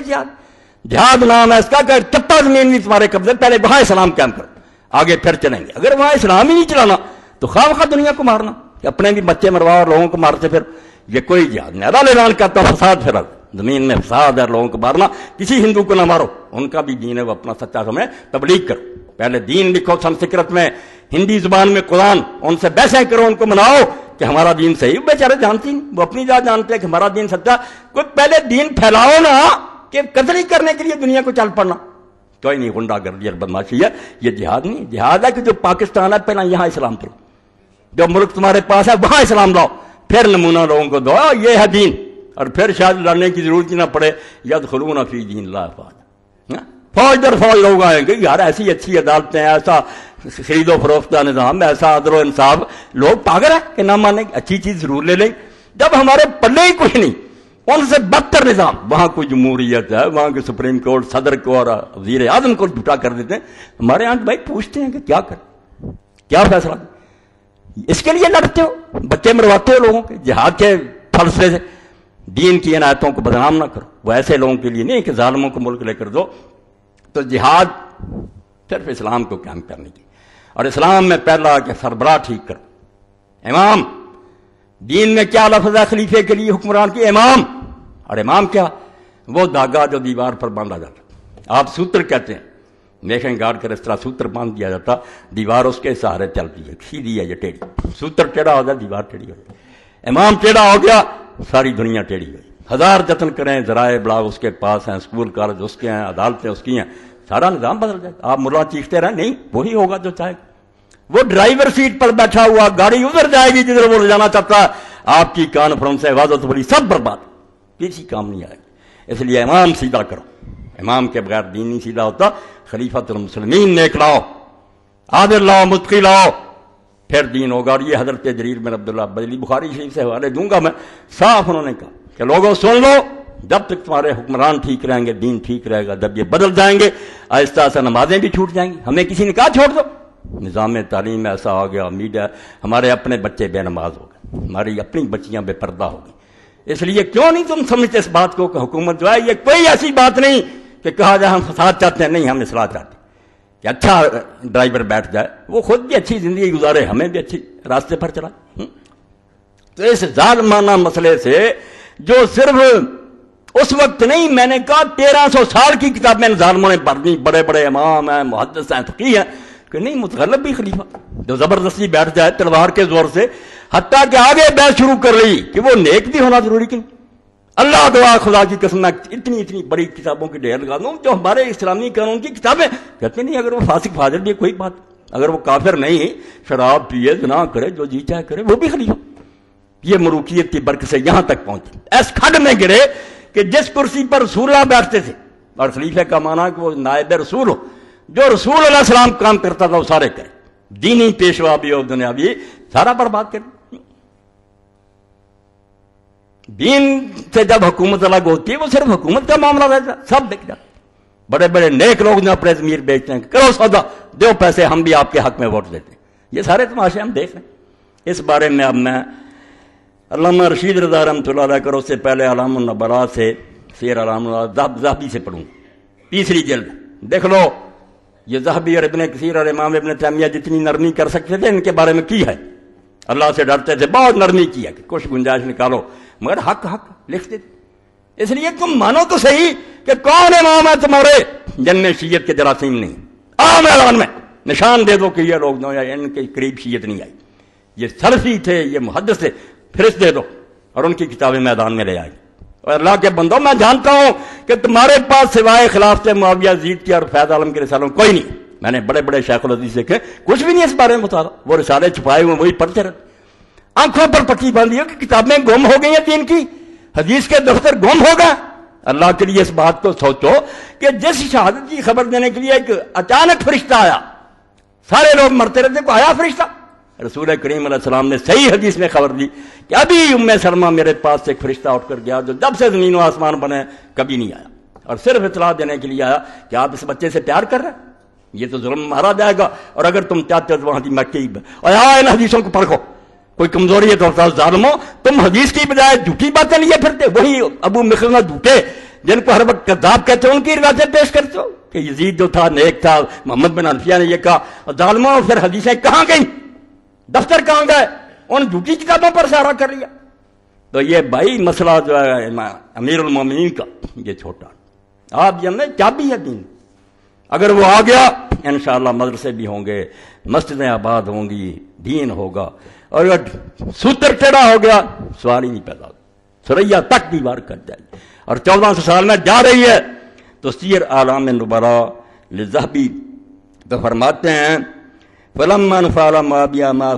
جہاد نام ہے اس کا کہ چپا زمین نہیں تمہارے قبضے، پہلے وہاں اسلام قائم کرو، آگے پھر چلیں گے۔ اگر وہاں اسلام ہی نہیں چلانا تو خواہ مخواہ دنیا کو مارنا، کہ اپنے بھی بچے مروا اور لوگوں کو مارتے پھر، یہ کوئی جہاد نہیں۔ اللہ اعلان کرتا فساد پھیلا، زمین میں فساد ہے، لوگوں کو مارنا، کسی ہندو کو نہ مارو، ان کا بھی دین ہے، وہ اپنا سچا سمجھے، تبلیغ کرو، پہلے دین لکھو سنسکرت میں، ہندی زبان میں قرآن، ان سے بحثیں کرو، ان کو مناؤ کہ ہمارا دین صحیح۔ بیچارے جانتی نہیں، وہ اپنی ذات جانتے ہیں کہ ہمارا دین سچا، کوئی پہلے دین پھیلاؤ نا، کہ قتل ہی کرنے کے لیے دنیا کو چل پڑنا کوئی نہیں، غنڈہ گردی اور بدماشی ہے، یہ جہاد نہیں۔ جہاد ہے کہ جو پاکستان ہے پہلے یہاں اسلام کرو، جو ملک تمہارے پاس ہے وہاں اسلام لاؤ، پھر نمونہ لوگوں کو دو، یہ ہے دین، اور پھر شاید لڑنے کی ضرورت ہی نہ پڑے۔ یدخلون فی دین اللہ افواجا، فوج در فوج لوگ آئیں گے، یار ایسی اچھی عدالتیں، ایسا خرید و فروخت کا نظام، ایسا عدل و انصاف، لوگ پاگل ہیں کہ نہ مانیں گے، اچھی چیز ضرور لے لیں۔ جب ہمارے پلے ہی کچھ نہیں، ان سے بدتر نظام، وہاں کوئی جمہوریت ہے، وہاں کے سپریم کورٹ صدر کو اور وزیر اعظم کو جھوٹا کر دیتے ہیں۔ ہمارے یہاں بھائی پوچھتے ہیں کہ کیا کریں، کیا فیصلہ کریں؟ اس کے لیے لڑتے ہو، بچے مرواتے ہو لوگوں کے جہاد کے فلسفے سے۔ دین کی عنایتوں کو بدنام نہ کرو، وہ ایسے لوگوں کے لیے نہیں کہ ظالموں کو ملک لے کر دو۔ تو جہاد صرف اسلام کو قائم کرنے کی، اور اسلام میں پہلا کہ سربراہ ٹھیک کرو، امام دین میں کیا لفظ ہے خلیفے کے لیے حکمران کی؟ امام. اور امام کیا؟ وہ دھاگا جو دیوار پر باندھا جاتا. آپ سوتر کہتے ہیں، میشن گاڑ کر اس طرح سوتر باندھ دیا جاتا، دیوار اس کے سہارے چلتی ہے، سیدھی ہے یہ ٹیڑھی. سوتر ٹیڑھا ہو جائے دیوار ٹیڑھی ہو جائے. امام ٹیڑھا ہو گیا ساری دنیا ٹیڑھی ہوئی. ہزار جتن کریں، ذرائع ابلاغ اس کے پاس ہیں، اسکول کالج اس کے ہیں، عدالتیں اس کی ہیں، سارا نظام بدل جائے. آپ ملا چیختے رہیں، نہیں وہی ہوگا جو چاہے گا. وہ ڈرائیور سیٹ پر بیٹھا ہوا، گاڑی ادھر جائے گی جدھر وہ لے جانا چاہتا ہے. آپ کی کانفرنس ہے، واضح بڑی سب برباد، کسی کام نہیں آئے گی. اس لیے امام سیدھا کرو. امام کے بغیر دین نہیں سیدھا ہوتا. خلیفۃ المسلمین نیک لاؤ، عادل لاؤ، متقی لاؤ، پھر دین ہوگا. اور یہ حضرت جریر بن عبداللہ بجلی بخاری شریف سے حوالے دوں گا میں، صاف انہوں نے کہا کہ لوگوں سن لو، جب تک تمہارے حکمران ٹھیک رہیں گے دین ٹھیک رہے گا. جب یہ بدل جائیں گے آہستہ آہستہ نمازیں بھی چھوٹ جائیں گی. ہمیں کسی نے کہا چھوڑ دو، نظام تعلیم ایسا ہو گیا، میڈیا، ہمارے اپنے بچے بے نماز ہو گئے، ہماری اپنی بچیاں بے پردہ ہو گئی. اس لیے کیوں نہیں تم سمجھتے اس بات کو کہ حکومت جو ہے یہ کوئی ایسی بات نہیں کہ کہا جائے ہم فساد چاہتے ہیں. نہیں، ہم اصلاح چاہتے ہیں کہ اچھا ڈرائیور بیٹھ جائے، وہ خود بھی اچھی زندگی گزارے، ہمیں بھی اچھی راستے پر چلائے. تو اس ظالمانہ مسئلے سے جو صرف اس وقت نہیں، میں نے کہا 1300 سال کی کتابیں ظالموں نے پڑھ دی، بڑے بڑے امام ہیں، محدث ہیں، فقیہ ہیں، کہ نہیں متغلب بھی خلیفہ جو زبردستی بیٹھ جائے تلوار کے زور سے، حتیٰ کہ آگے بحث شروع کر لی کہ وہ نیک بھی ہونا ضروری کہ نہیں. اللہ دعا خدا کی قسم میں اتنی بڑی کتابوں کی ڈھیر لگا دوں جو ہمارے اسلامی قانون کی کتابیں کہتے نہیں اگر وہ فاسق فاجر بھی کوئی بات، اگر وہ کافر نہیں، شراب پیے، زنا کرے، جو جی چاہے کرے، وہ بھی خلیفہ. یہ ملوکیت کی برکت سے یہاں تک پہنچے، اس کھڈ میں گرے کہ جس کرسی پر رسول اللہ بیٹھتے تھے، اور خلیفہ کا معنی کہ وہ نائب رسول ہو، جو رسول علیہ السلام کام کرتا تھا وہ سارے کرے، دینی پیشوا بھی اور دنیاوی سارا برباد کرے. دین سے جب حکومت الگ ہوتی ہے وہ صرف حکومت کا معاملہ رہتا، سب بک جاتا. بڑے بڑے نیک لوگ جو اپنے ضمیر بیچتے ہیں، کرو سودا، دو پیسے، ہم بھی آپ کے حق میں ووٹ دیتے ہیں. یہ سارے تماشے ہم دیکھ رہے ہیں. اس بارے میں اب میں علامہ رشید رضا رحمۃ اللہ علیہ کرو سے پہلے علام النبلاء سے، سیر علام ذہبی سے پڑھوں، 3 جلد. دیکھ لو یہ ذہبی اور ابن کثیر اور امام ابن تیمیہ جتنی نرمی کر سکتے تھے ان کے بارے میں کی ہے. اللہ سے ڈرتے تھے، بہت نرمی کی ہے کہ کچھ گنجائش نکالو، مگر حق لکھتے تھے. اس لیے تم مانو تو صحیح کہ کون امام ہے تمہارے جن میں شیعت کے جراثیم نہیں. عام اعلان میں نشان دے دو کہ یہ لوگ نو یا ان کے قریب شیعت نہیں آئی، یہ سلفی تھے، یہ محدث تھے، فہرست دے دو اور ان کی کتابیں میدان میں لے آئیں. اور اللہ کے بندوں میں جانتا ہوں کہ تمہارے پاس سوائے خلافت معاویہ یزید کی اور فیض عالم کے رسالوں کوئی نہیں. میں نے بڑے بڑے شیخ الحدیث دیکھے، کچھ بھی نہیں اس بارے میں بتا رہا. وہ رسالے چھپائے ہوئے وہی پڑھتے رہتے، آنکھوں پر پٹی باندھی ہو کہ کتابیں گم ہو گئی ہیں دین کی، حدیث کے دفتر گم ہو گئے. اللہ کے لیے اس بات کو سوچو کہ جس شہادت کی خبر دینے کے لیے ایک اچانک فرشتہ آیا، سارے لوگ مرتے رہتے، کو آیا فرشتہ. رسول کریم علیہ السلام نے صحیح حدیث میں خبر دی کہ ابھی ام سلمہ میرے پاس سے ایک فرشتہ اٹھ کر گیا جو جب سے زمین و آسمان بنے کبھی نہیں آیا، اور صرف اطلاع دینے کے لیے آیا کہ آپ اس بچے سے پیار کر رہے ہیں، یہ تو ظلم مارا جائے گا، اور اگر تم چاہتے ہو تو وہاں کی مکی اور ان حدیثوں کو پرکھو، کوئی کمزوری ہے تو ظالمو تم حدیث کی بجائے جھوٹی باتیں لیے پھرتے. وہی ابو مخرمہ جھوٹے جن کو ہر وقت کذاب کہتے ہیں ان کی روایتیں پیش کرتے ہو کہ یزید جو تھا نیک تھا، محمد بن حنفیہ نے یہ کہا. ظالموں پھر حدیثیں کہاں گئیں، دفتر کہاں گئے، ان جھوٹی کتابوں پر سہارا کر لیا. تو یہ بھائی مسئلہ جو ہے امیر المومنین کا یہ چھوٹا، آپ یہ چابی ہے دین. اگر وہ آ گیا انشاءاللہ مدرسے بھی ہوں گے، مسجدیں آباد ہوں گی، دین ہوگا. اور اگر سوتر ٹیڑھا ہو گیا سوال ہی نہیں پیدا ہوگا، سریا تک دیوار کٹ جائے گی. اور 1400 سال میں جا رہی ہے. تو سیر اعلام نبلاء للذہبی تو فرماتے ہیں فلما فعل معاویہ ما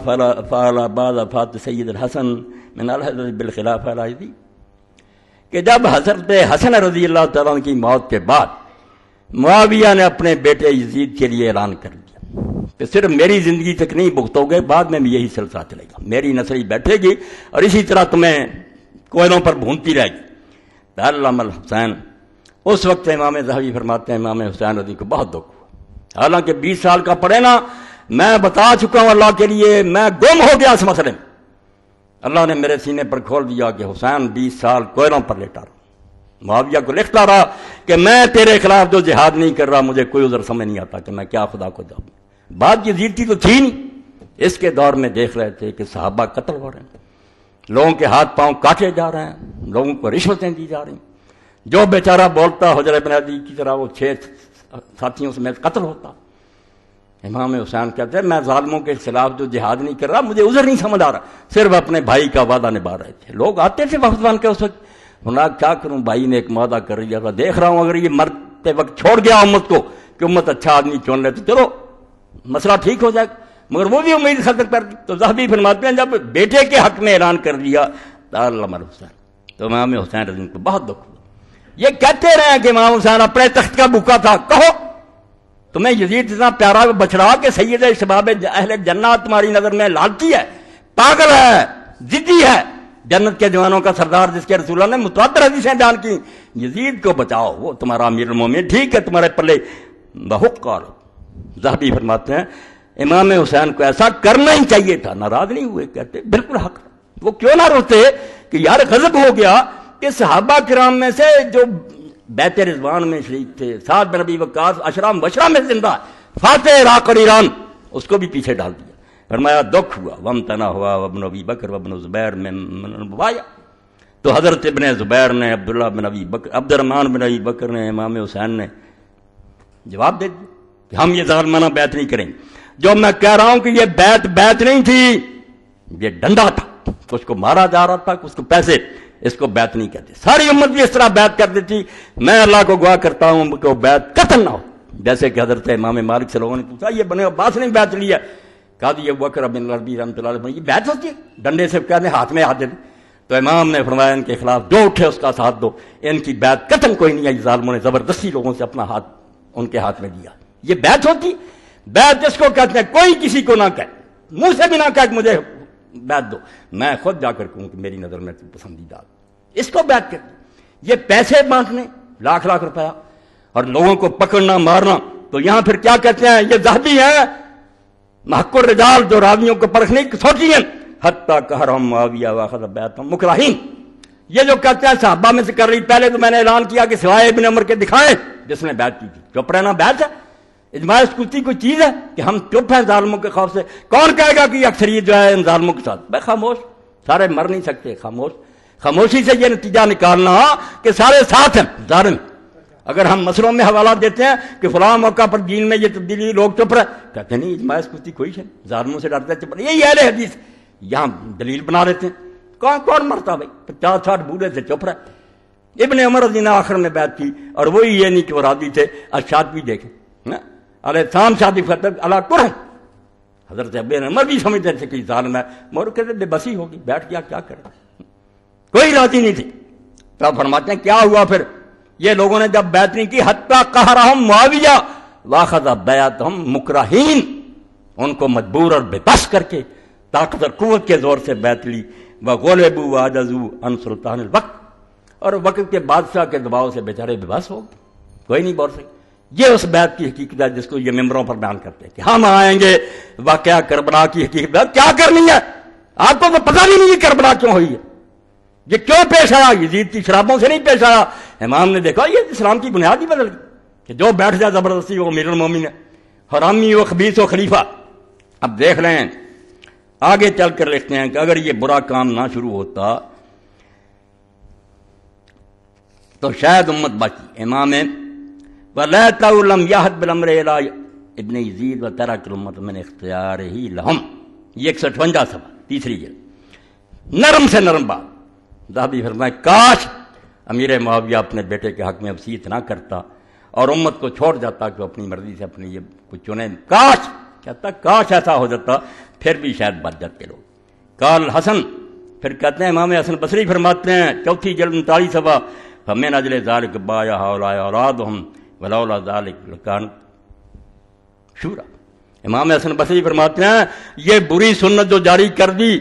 فعل بعد وفات سید الحسن من الحضرت بالخلاف الراشدی، کہ جب حضرت حسن رضی اللہ تعالیٰ کی موت کے بعد معاویہ نے اپنے بیٹے یزید کے لیے اعلان کر دیا کہ صرف میری زندگی تک نہیں بھگتو گے، بعد میں بھی یہی سلسلہ چلے گا، میری نسل بیٹھے گی اور اسی طرح تمہیں کوئلوں پر بھونتی رہے گی. علامہ الحسین اس وقت امام ذہبی فرماتے ہیں امام حسین رضی کو بہت دکھ ہوا، حالانکہ 20 سال کا پڑھے نا، میں بتا چکا ہوں اللہ کے لیے، میں گم ہو گیا اس مسئلے میں. اللہ نے میرے سینے پر کھول دیا کہ حسین 20 سال کوئلوں پر لیٹا رہا. معاویہ کو لکھتا رہا کہ میں تیرے خلاف جو جہاد نہیں کر رہا، مجھے کوئی عذر سمجھ نہیں آتا کہ میں کیا خدا کو جاؤں. بات یزید کی تو تھی نہیں، اس کے دور میں دیکھ رہے تھے کہ صحابہ قتل ہو رہے ہیں، لوگوں کے ہاتھ پاؤں کاٹے جا رہے ہیں، لوگوں کو رشوتیں دی جا رہی ہیں، جو بیچارہ بولتا حجر بن عدی کی طرح وہ 6 ساتھیوں سمیت قتل ہوتا۔ امام حسین کہتے ہیں میں ظالموں کے خلاف جو جہاد نہیں کر رہا، مجھے عذر نہیں سمجھ آ رہا، صرف اپنے بھائی کا وعدہ نبھا رہے تھے۔ لوگ آتے تھے وفد بن کے اس وقت، کیا کروں، بھائی نے ایک وعدہ کر لیا تھا، دیکھ رہا ہوں اگر یہ مرتے وقت چھوڑ گیا امت کو کہ امت اچھا آدمی چن لے تو چلو مسئلہ ٹھیک ہو جائے، مگر وہ بھی امید ختم کر دی۔ تو ذہبی فرماتے ہیں جب بیٹے کے حق میں اعلان کر دیا علامہ حسین، تو امام حسین رضی کو بہت دکھ ہوا۔ یہ کہتے رہے کہ امام حسین اپنے تخت کا بھوکا تھا، کہو تمہیں یزید اتنا پیارا بچڑا کہ سید شباب اہل جنت تمہاری نظر میں لالچی ہے، پاگل ہے، ضدی ہے، جنت کے جوانوں کا سردار جس کے رسول اللہ نے متواتر حدیثیں بیان کی، یزید کو بچاؤ، وہ تمہارا امیر المومنین، ٹھیک ہے تمہارے پلے بہت کار۔ ذہبی فرماتے ہیں امام حسین کو ایسا کرنا ہی چاہیے تھا، ناراض نہیں ہوئے، کہتے بالکل حق۔ وہ کیوں نہ روتے کہ یار غضب ہو گیا کہ صحابہ کرام میں سے جو بیت رضوان میں شریک تھے، سعد بن ابی وقاص عشرہ مبشرہ میں زندہ، فاتح عراق اور ایران، اس کو بھی پیچھے ڈال دیا۔ فرمایا دکھ ہوا، وامتنا ہوا وابن ابی بکر وابن زبیر میں مبایا۔ تو حضرت ابن زبیر نے، عبداللہ بن ابی بکر، عبد الرحمن بن ابی بکر نے، امام حسین نے جواب دے دیا کہ ہم یہ ظالمانہ بیعت نہیں کریں گے۔ جو میں کہہ رہا ہوں کہ یہ بیعت نہیں تھی، یہ ڈنڈا تھا، کچھ کو مارا جا رہا تھا، کچھ کو پیسے، اس کو بیعت نہیں کہتے۔ ساری امت بھی اس طرح بیعت کر دیتی، میں اللہ کو گواہ کرتا ہوں کہ وہ بیعت قتل نہ ہو۔ جیسے کہ حضرت امام مالک سے لوگوں نے پوچھا یہ بنے عباس نے بیعت لی ہے، کہا یہ ابوبکر بن عربی رحمۃ اللہ علیہ، یہ بیعت ہوتی ہے؟ ڈنڈے سے کہتے ہیں ہاتھ میں ہاتھ دے دیں۔ تو امام نے فرمایا ان کے خلاف جو اٹھے اس کا ساتھ دو، ان کی بیعت قتل کوئی نہیں ہے، ظالموں نے زبردستی لوگوں سے اپنا ہاتھ ان کے ہاتھ میں دیا۔ یہ بیعت ہوتی؟ بیعت جس کو کہتے ہیں کوئی کسی کو نہ کہے، منہ سے بھی نہ کہے کہ مجھے بیعت دو، میں خود جا کر کہوں کہ میری نظر میں تو پسندیدہ، اس کو بیعت کرتے۔ یہ پیسے مانگنے لاکھ لاکھ روپیہ اور لوگوں کو پکڑنا مارنا، تو یہاں پھر کیا کہتے ہیں، یہ ذہبی ہیں محق الرجال، جو راویوں کو پرکھنے کی سوچی ہیں، حتیٰ کہرہم معاویہ واخذ بیعتہم مکرہین۔ یہ جو کہتے ہیں صحابہ میں سے کر رہی، پہلے تو میں نے اعلان کیا کہ سوائے ابن عمر کے دکھائیں جس نے بیعت کی تھی، چپ رہنا بیعت ہے؟ اجماع سکوتی کوئی چیز ہے کہ ہم چپ ہیں ظالموں کے خوف سے؟ کون کہے گا کہ یہ اکثریت جو ہے ان ظالموں کے ساتھ؟ بھائی خاموش، سارے مر نہیں سکتے، خاموش۔ خاموشی سے یہ نتیجہ نکالنا کہ سارے ساتھ ہیں ظالم۔ اگر ہم مسئلوں میں حوالہ دیتے ہیں کہ فلاں موقع پر دین میں یہ تبدیلی، لوگ چپ رہے، کہتے نہیں اجماع سکوتی کوئی ہے، ظالموں سے ڈرتے چپ رہے، یہی اہل حدیث یہاں دلیل بنا دیتے ہیں۔ کون مرتا بھائی؟ 50-60 بوڑھے سے چپ رہے۔ ابن عمر رضی اللہ آخر میں بیعت کی، اور وہی یہ نہیں کہ وہ راضی تھے۔ ارشاد بھی دیکھیں، علیہ السلام شادی فتح اللہ قرآن، حضرت ابن عمر بھی سمجھتے تھے کہ ظالم ہے، مگر کہتے بے بسی ہوگی، بیٹھ گیا کیا کرے، کوئی راضی نہیں تھی۔ تو آپ فرماتے ہیں کیا ہوا پھر؟ یہ لوگوں نے جب بیعت نہیں کی، حتیٰ قہرہم معاویہ واخذ بیعتہم مکرہین، ان کو مجبور اور بے بس کر کے طاقت اور قوت کے زور سے بیعت لی۔ وغلبوا وعجزوا عن سلطان الوقت، اور وقت کے بادشاہ کے دباؤ سے بیچارے بے بس ہو گئے، کوئی نہیں بول سکے۔ یہ اس بیعت کی حقیقت ہے جس کو یہ ممبروں پر بیان کرتے ہیں کہ ہم آئیں گے واقعہ کربلا کی حقیقت کیا کرنی ہے۔ آپ کو تو پتہ بھی نہیں یہ کربلا کیوں ہوئی ہے، یہ کیوں پیش آیا، یزید کی شرابوں سے نہیں پیش آیا۔ امام نے دیکھا یہ اسلام کی بنیاد ہی بدل گئی کہ جو بیٹھ جائے زبردستی وہ امیر المومنین ہے، حرامی و خبیث و خلیفہ۔ اب دیکھ لیں آگے چل کر لکھتے ہیں کہ اگر یہ برا کام نہ شروع ہوتا تو شاید امت باقی۔ امام وَلَيْتَهُ لَمْ يَهْدْ بِالْأَمْرِ إِلَىٰ ابن یزید وَتَرَكَ الْأُمَّةَ مِنْ اخْتِيَارِهِ لَهُمْ، یہ 158 صفحہ تیسری جلد، نرم سے نرم بات۔ ذہبی فرمائے کاش امیر معاویہ اپنے بیٹے کے حق میں وصیت نہ کرتا اور امت کو چھوڑ جاتا کہ وہ اپنی مرضی سے اپنی یہ کچھ چنے، کاش کہتا کاش ایسا ہو جاتا، پھر بھی شاید بچ جاتے لوگ۔ قال حسن، پھر کہتے ہیں امام حسن بصری فرماتے ہیں چوتھی جلد 39 صفحہ، فَمِنْ أَجْلِ ذَلِكَ بَايَعَ هَؤُلَاءِ أَوْلَادُهُمْ وَلَوْلَا ذَلِكَ لَكَانَ شُورًا۔ امام حسن بصری فرماتے ہیں یہ بری سنت جو جاری کر دی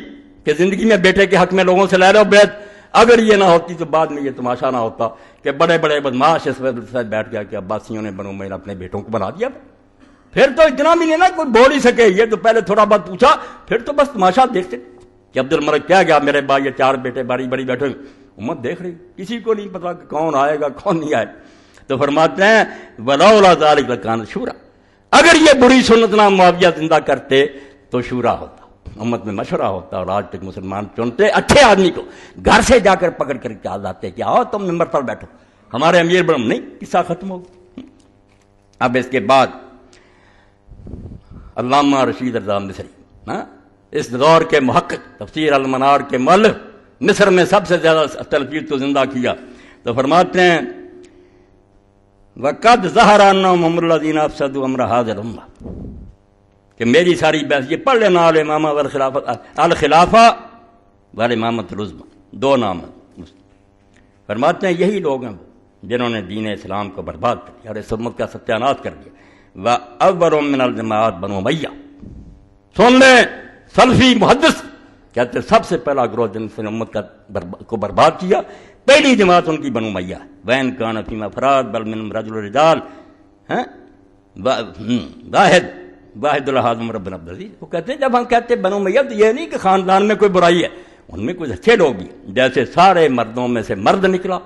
کہ زندگی میں بیٹے کے حق میں لوگوں سے لے لو بیعت، اگر یہ نہ ہوتی تو بعد میں یہ تماشا نہ ہوتا کہ بڑے بڑے بدماش اس وقت بیٹھ گیا کہ عباسیوں نے بنو امیہ اپنے بیٹوں کو بنا دیا۔ پھر تو اتنا بھی نہیں نا کوئی بول ہی سکے، یہ تو پہلے تھوڑا بہت پوچھا، پھر تو بس تماشا دیکھتے کہ عبد الملک کیا گیا میرے بھائی یہ 4 بیٹے باری باری بیٹھے، امت دیکھ رہی، کسی کو نہیں پتا کہ کون آئے گا کون نہیں آئے۔ تو فرماتے ہیں وَلَوْلَا ذَلِكَ لَكَانَ شُورًا، اگر یہ بری سنت نہ معاویہ زندہ کرتے تو شورا ہوتا، امت میں مشورہ ہوتا، اور آج تک مسلمان چنتے اچھے آدمی کو گھر سے جا کر پکڑ کر کے آتے کہ آؤ تم ممبر پر بیٹھو، ہمارے امیر بڑم نہیں، قصہ ختم ہو گیا۔ اب اس کے بعد علامہ رشید رضا مصری، اس دور کے محقق، تفسیر المنار کے مؤلف، مصر میں سب سے زیادہ تلفیظ کو زندہ کیا، تو فرماتے ہیں وَقَدْ ظَهَرَ أَنَّهُمْ هُمُ الَّذِينَ أَفْسَدُوا أَمْرَ هَذِهِ الْأُمَّةِ کہ میری ساری بحث یہ پڑھ لینا، الامامہ والخلافہ والامامۃ العظمیٰ، دو نام ہیں۔ فرماتے ہیں یہی لوگ ہیں جنہوں نے دین اسلام کو برباد کر دیا اور اس امت کا ستیاناش کر دیا۔ وَأَوَّلُ مِنَ الْجَمَاعَاتِ بنو امیہ، سن لیں سلفی محدث کہتے ہیں سب سے پہلا گروہ جن سے امت کو برباد کیا، پہلی جماعت ان کی بنو امیہ، وَإِنْ كَانَ فِيمَا أَفْرَادٌ بَلْ مِنْهُمْ رَجُلٌ رِجَالٌ واحد الحاظ عمر بن عبد العزیز۔ وہ کہتے ہیں جب ہم کہتے ہیں بنو امیہ تو یہ نہیں کہ خاندان میں کوئی برائی ہے، ان میں کچھ اچھے لوگ بھی، جیسے سارے مردوں میں سے مرد نکلا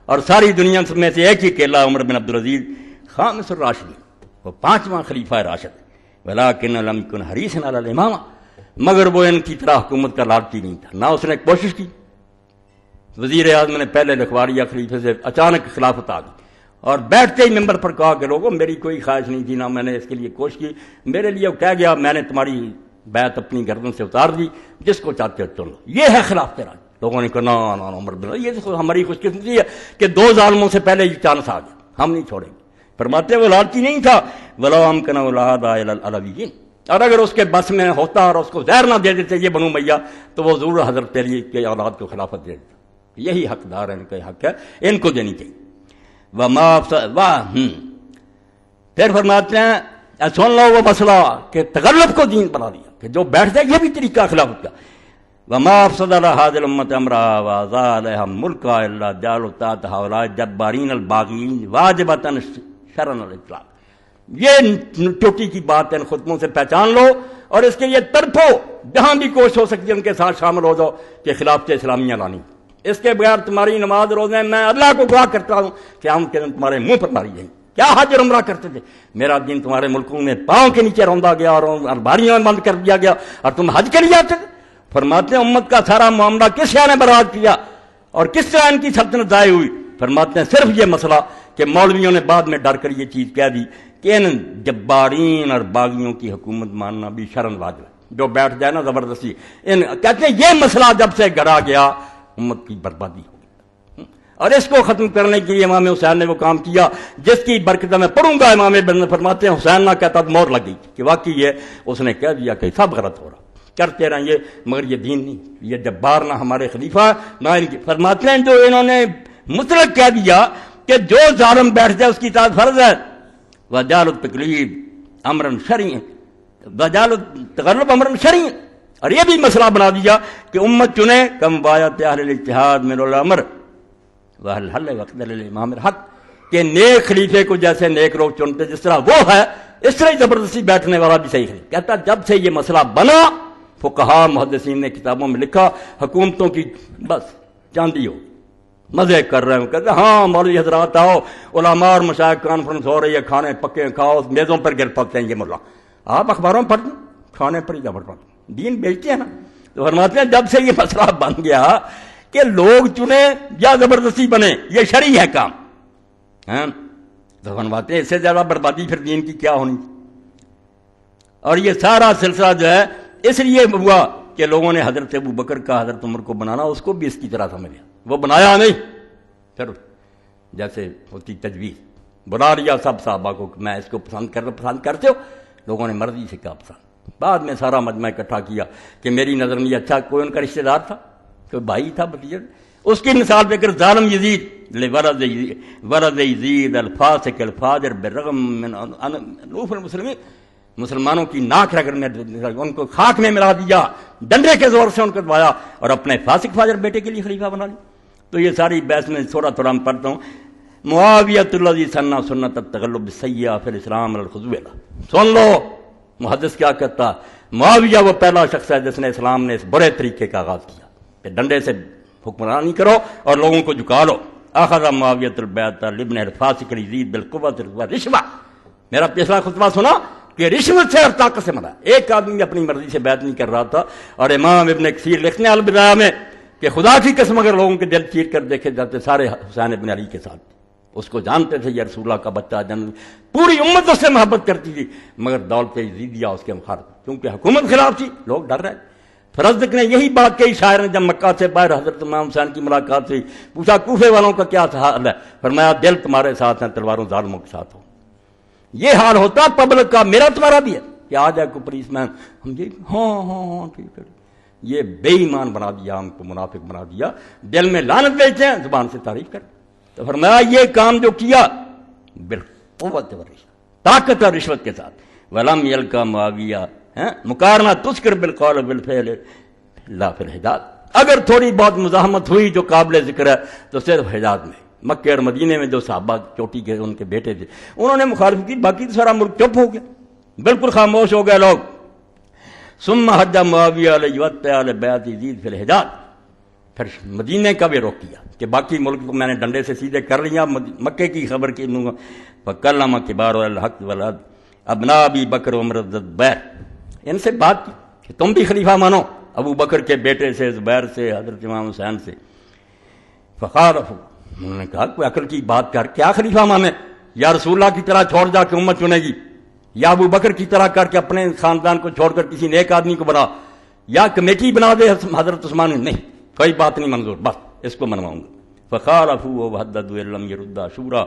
اور ساری دنیا میں سے ایک ہی اکیلا عمر بن عبد العزیز خامس الراشدین، وہ پانچواں خلیفہ راشد، ولیکن لم یکن حریصا علی الامامہ، مگر وہ ان کی طرح حکومت کا لالچی نہیں تھا، نہ اس نے کوشش کی۔ وزیر اعظم نے پہلے لکھوا لیا خلیفے سے، اچانک خلافت آ گئی اور بیٹھتے ہی ممبر پر کہا کہ لوگوں میری کوئی خواہش نہیں تھی، نہ میں نے اس کے لیے کوشش کی، میرے لیے وہ کہہ گیا میں نے تمہاری بیعت اپنی گردن سے اتار دی، جس کو چاہتے ہو چن لو، یہ ہے خلافت راج۔ لوگوں نے کہا نا عمر بن یہ تو ہماری خوش قسمتی ہے کہ دو ظالموں سے پہلے یہ چانس آ گیا، ہم نہیں چھوڑیں گے۔ فرماتے وہ لالچی نہیں تھا، وَلَوْ أَمْكَنَهُ لَهَدَىٰ إِلَى الْعَلَوِيِّينَ، اور اگر اس کے بس میں ہوتا اور اس کو زہر نہ دے دیتے یہ بنو امیہ تو وہ ضرور حضرت علی کے اولاد کو خلافت دے دیتا، یہی حقدار ہے، ان کا حق ہے، ان کو دینی چاہیے۔ پھر فرماتے ہیں سن لو وہ مسئلہ کہ تغلب کو دین بنا دیا کہ جو بیٹھ جائے، یہ بھی طریقہ خلافت کا۔ وما افسد على هذه الامه امرها وزالها ملكا الا جعلوا تحت هؤلاء الجبارين الباغين واجبة شرعا الاطلاق، یہ چوٹی کی بات ہے، ان خطبوں سے پہچان لو اور اس کے لیے تڑپو، جہاں بھی کوشش ہو سکتی ہے ان کے ساتھ شامل ہو جاؤ کہ خلافت اسلامیہ لانی، اس کے بغیر تمہاری نماز روزے میں اللہ کو گواہ کرتا ہوں کہ ہم کے دن تمہارے منہ پر ماری جائیں۔ کیا حج اور عمرہ کرتے تھے، میرا دین تمہارے ملکوں میں پاؤں کے نیچے روندا گیا اور باریوں میں بند کر دیا گیا اور تم حج کے لیے آتے تھے۔ فرماتے ہیں امت کا سارا معاملہ کس شاہ نے برباد کیا اور کس طرح ان کی سلطنت ضائع ہوئی؟ فرماتے ہیں صرف یہ مسئلہ کہ مولویوں نے بعد میں ڈر کر یہ چیز کہہ دی کہ ان جبارین اور باغیوں کی حکومت ماننا بھی شرعاً واجب ہے، جو بیٹھ جائے نا زبردستی، کہتے ہیں یہ مسئلہ جب سے گڑا گیا امت کی بربادی ہو گئی، اور اس کو ختم کرنے کے لیے امام حسین نے وہ کام کیا جس کی برکت میں پڑھوں گا۔ امام ابن فرماتے ہیں حسین نہ کہتا تو مور لگ گئی کہ واقعی یہ اس نے کہہ دیا کہ سب غلط ہو رہا، کرتے رہیں مگر یہ دین نہیں، یہ جبار نہ ہمارے خلیفہ نہ ان کی۔ فرماتے ہیں جو انہوں نے مطلق کہہ دیا کہ جو ظالم بیٹھ جائے اس کی اطاعت فرض ہے، وجعل التقلید امرا شرعی، وجعل التغلب امرا شرعی، اور یہ بھی مسئلہ بنا دیا کہ امت چنے کم بایت اہل الاجتہاد من الامر واہل الحل وقت الامام الحق، کہ نیک خلیفے کو جیسے نیک لوگ چنتے جس طرح وہ ہے اس طرح زبردستی بیٹھنے والا بھی صحیح ہے۔ کہتا جب سے یہ مسئلہ بنا فقہا محدثین نے کتابوں میں لکھا حکومتوں کی بس چاندی ہو، مزے کر رہے ہوں، کہتے ہاں مولوی حضرات آؤ، علماء اور مشائخ کانفرنس ہو رہی ہے، کھانے پکے کھاؤ، میزوں پر گر پکتے ہیں یہ ملا، آپ اخباروں میں پڑھتے کھانے پر ہی جب پڑھتے دین بیچتے ہیں نا۔ تو فرماتے ہیں جب سے یہ مسئلہ بن گیا کہ لوگ چنے یا زبردستی بنے، یہ شرعی ہے کام، تو فرماتے ہیں اس سے زیادہ بربادی پھر دین کی کیا ہونی۔ اور یہ سارا سلسلہ جو ہے اس لیے ہوا کہ لوگوں نے حضرت ابو بکر کا حضرت عمر کو بنانا اس کو بھی اس کی طرح سمجھا، وہ بنایا نہیں، پھر جیسے ہوتی تجویز بنا لیا سب صحابہ کو کہ میں اس کو پسند کرتے ہو، لوگوں نے مرضی سے کہا پسند، بعد میں سارا مجمع اکٹھا کیا کہ میری نظر میں یہ اچھا، کوئی ان کا رشتہ دار تھا، کوئی بھائی تھا، بھتیجا، اس کی مثال دے کر ظالم یزید ورد یزید الفاسق الفاجر بالرغم من انوف المسلمین، مسلمانوں کی ناک رگڑ میں ان کو خاک میں ملا دیا، ڈنڈے کے زور سے ان کو دبایا اور اپنے فاسق فاجر بیٹے کے لیے خلیفہ بنا لیا۔ تو یہ ساری بحث میں تھوڑا تھوڑا میں پڑھتا ہوں۔ معاویۃ الذی سن سنت التغلب بالسیئۃ فی الاسلام الخضوع، سن لو محدث کیا کہتا، معاویہ وہ پہلا شخص ہے جس نے اسلام نے اس برے طریقے کا آغاز کیا کہ ڈنڈے سے حکمرانی کرو اور لوگوں کو جھکا لو۔ اخذ معاویۃ البیعۃ لابن الفاسق یزید بالقوۃ والرشوہ، میرا پچھلا خطبہ سنا کہ رشوت سے اور طاقت سے مرا. ایک آدمی اپنی مرضی سے بیعت نہیں کر رہا تھا. اور امام ابن کثیر لکھنے البدایہ میں کہ خدا کی قسم اگر لوگوں کے دل چیر کر دیکھے جاتے سارے حسین ابن علی کے ساتھ. اس کو جانتے تھے یہ رسول اللہ کا بچہ جن پوری امت اس سے محبت کرتی تھی, مگر دولت یزیدیہ اس کے مخالف, کیونکہ حکومت خلاف تھی, لوگ ڈر رہے. فرزدق نے یہی بات کہی شاعر نے جب مکہ سے باہر حضرت امام حسین کی ملاقات ہوئی. پوچھا کوفے والوں کا کیا حال ہے؟ فرمایا دل تمہارے ساتھ ہیں, تلواروں ظالموں کے ساتھ ہو. یہ حال ہوتا پبلک کا, میرا تمہارا بھی ہے کہ آ جائے کوئی پولیس مین, ہم یہ ہاں ٹھیک ہے. یہ بے ایمان بنا دیا, ہم کو منافق بنا دیا, دل میں لعنت بیچتے ہیں, زبان سے تعریف کر. تو فرمایا یہ کام جو کیا بالقوت و طاقت اور رشوت کے ساتھ. ولم یلقا معاویہ, مقارنہ تذکر بالقول بالفعل لا فی الحجاز. اگر تھوڑی بہت مزاحمت ہوئی جو قابل ذکر ہے تو صرف حجاز میں. مکہ اور مدینے میں جو صحابہ چوٹی کے ان کے بیٹے تھے انہوں نے مخالفت کی, باقی تو سارا ملک چپ ہو گیا, بالکل خاموش ہو گئے لوگ. ثم حج معاویہ علی بیعت یزید فی الحجاز. پھر مدینے کا بھی رخ کیا کہ باقی ملک کو میں نے ڈنڈے سے سیدھے کر لیا, مکے کی خبر کی لوں گا. فکلم کبار الحق ولاد ابنا ابی بکر عمر الزبیر, ان سے بات کی کہ تم بھی خلیفہ مانو ابو بکر کے بیٹے سے, زبیر سے, حضرت امام حسین سے. فخالفوا, انہوں نے کہا کوئی عقل کی بات کر, کیا خلیفہ مانے؟ یا رسول اللہ کی طرح چھوڑ جا کے امت چنے گی, یا ابو بکر کی طرح کر کے اپنے خاندان کو چھوڑ کر کسی نیک آدمی کو بنا, یا کمیٹی بنا دے حضرت عثمان. نہیں, کوئی بات نہیں منظور, بس اس کو منواؤں گا. فخالفوا وحددوا لم يرد شورى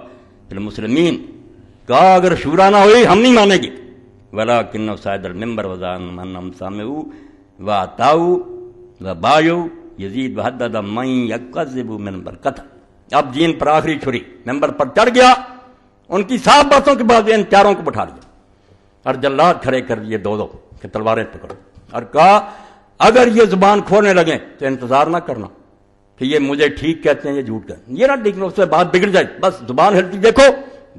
المسلمین, کہا اگر شورا نہ ہوئی ہم نہیں مانیں گے. ولكن صعد المنبر وزعم انهم سمعوا واطاعوا وبايعوا یزید وحدد من يكذب من برکت. اب دین پر آخری چھری, ممبر پر چڑھ گیا, ان کی صاف باتوں کے بعد ان چاروں کو بٹھا لیا اور جلاد کھڑے کر دیے دو کہ تلواریں پکڑو, اور کہا اگر یہ زبان کھولنے لگیں تو انتظار نہ کرنا کہ یہ مجھے ٹھیک کہتے ہیں یہ جھوٹ کہتے ہیں, یہ نہ دیکھنا اس سے بات بگڑ جائے, بس زبان ہلتی دیکھو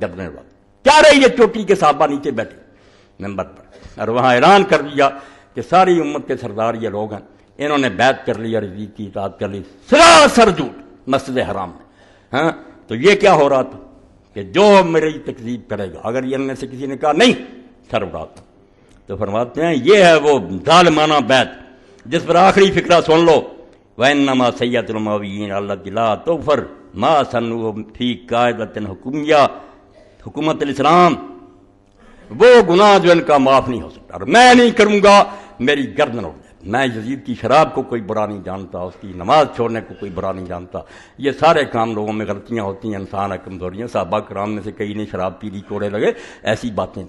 گردنے بات. کیا رہی یہ چوٹی کے صحابہ نیچے بیٹھے ممبر پر, اور وہاں اعلان کر دیا کہ ساری امت کے سردار یہ لوگ ہیں, انہوں نے بیعت کر لی اور یزید کی اطاعت کر لی, سراسر جھوٹ مسجد حرام میں. ہاں تو یہ کیا ہو رہا تھا کہ جو میری تکذیب کرے گا, اگر یہ ان میں سے کسی نے کہا نہیں سر اڑاتا. تو فرماتے ہیں یہ ہے وہ ظالمانہ بیعت جس پر آخری فکرہ سن لو. وَإِنَّمَا سَيَّةُ الْمَوِيِّينَ الَّتِي لَا تُغْفَرُ مَا سَنُّوا فِي قَاعِدَةٍ حُکُمِیَّہ, حکومت الاسلام وہ گناہ جو ان کا معاف نہیں ہو سکتا, اور میں نہیں کروں گا, میری گردن اڑ جائے. میں یزید کی شراب کو کوئی برا نہیں جانتا, اس کی نماز چھوڑنے کو کوئی برا نہیں جانتا. یہ سارے کام لوگوں میں غلطیاں ہوتی ہیں, انسان ہے, کمزوریاں. صحابہ کرام میں سے کئی نے شراب پی لی, کوڑے لگے, ایسی باتیں.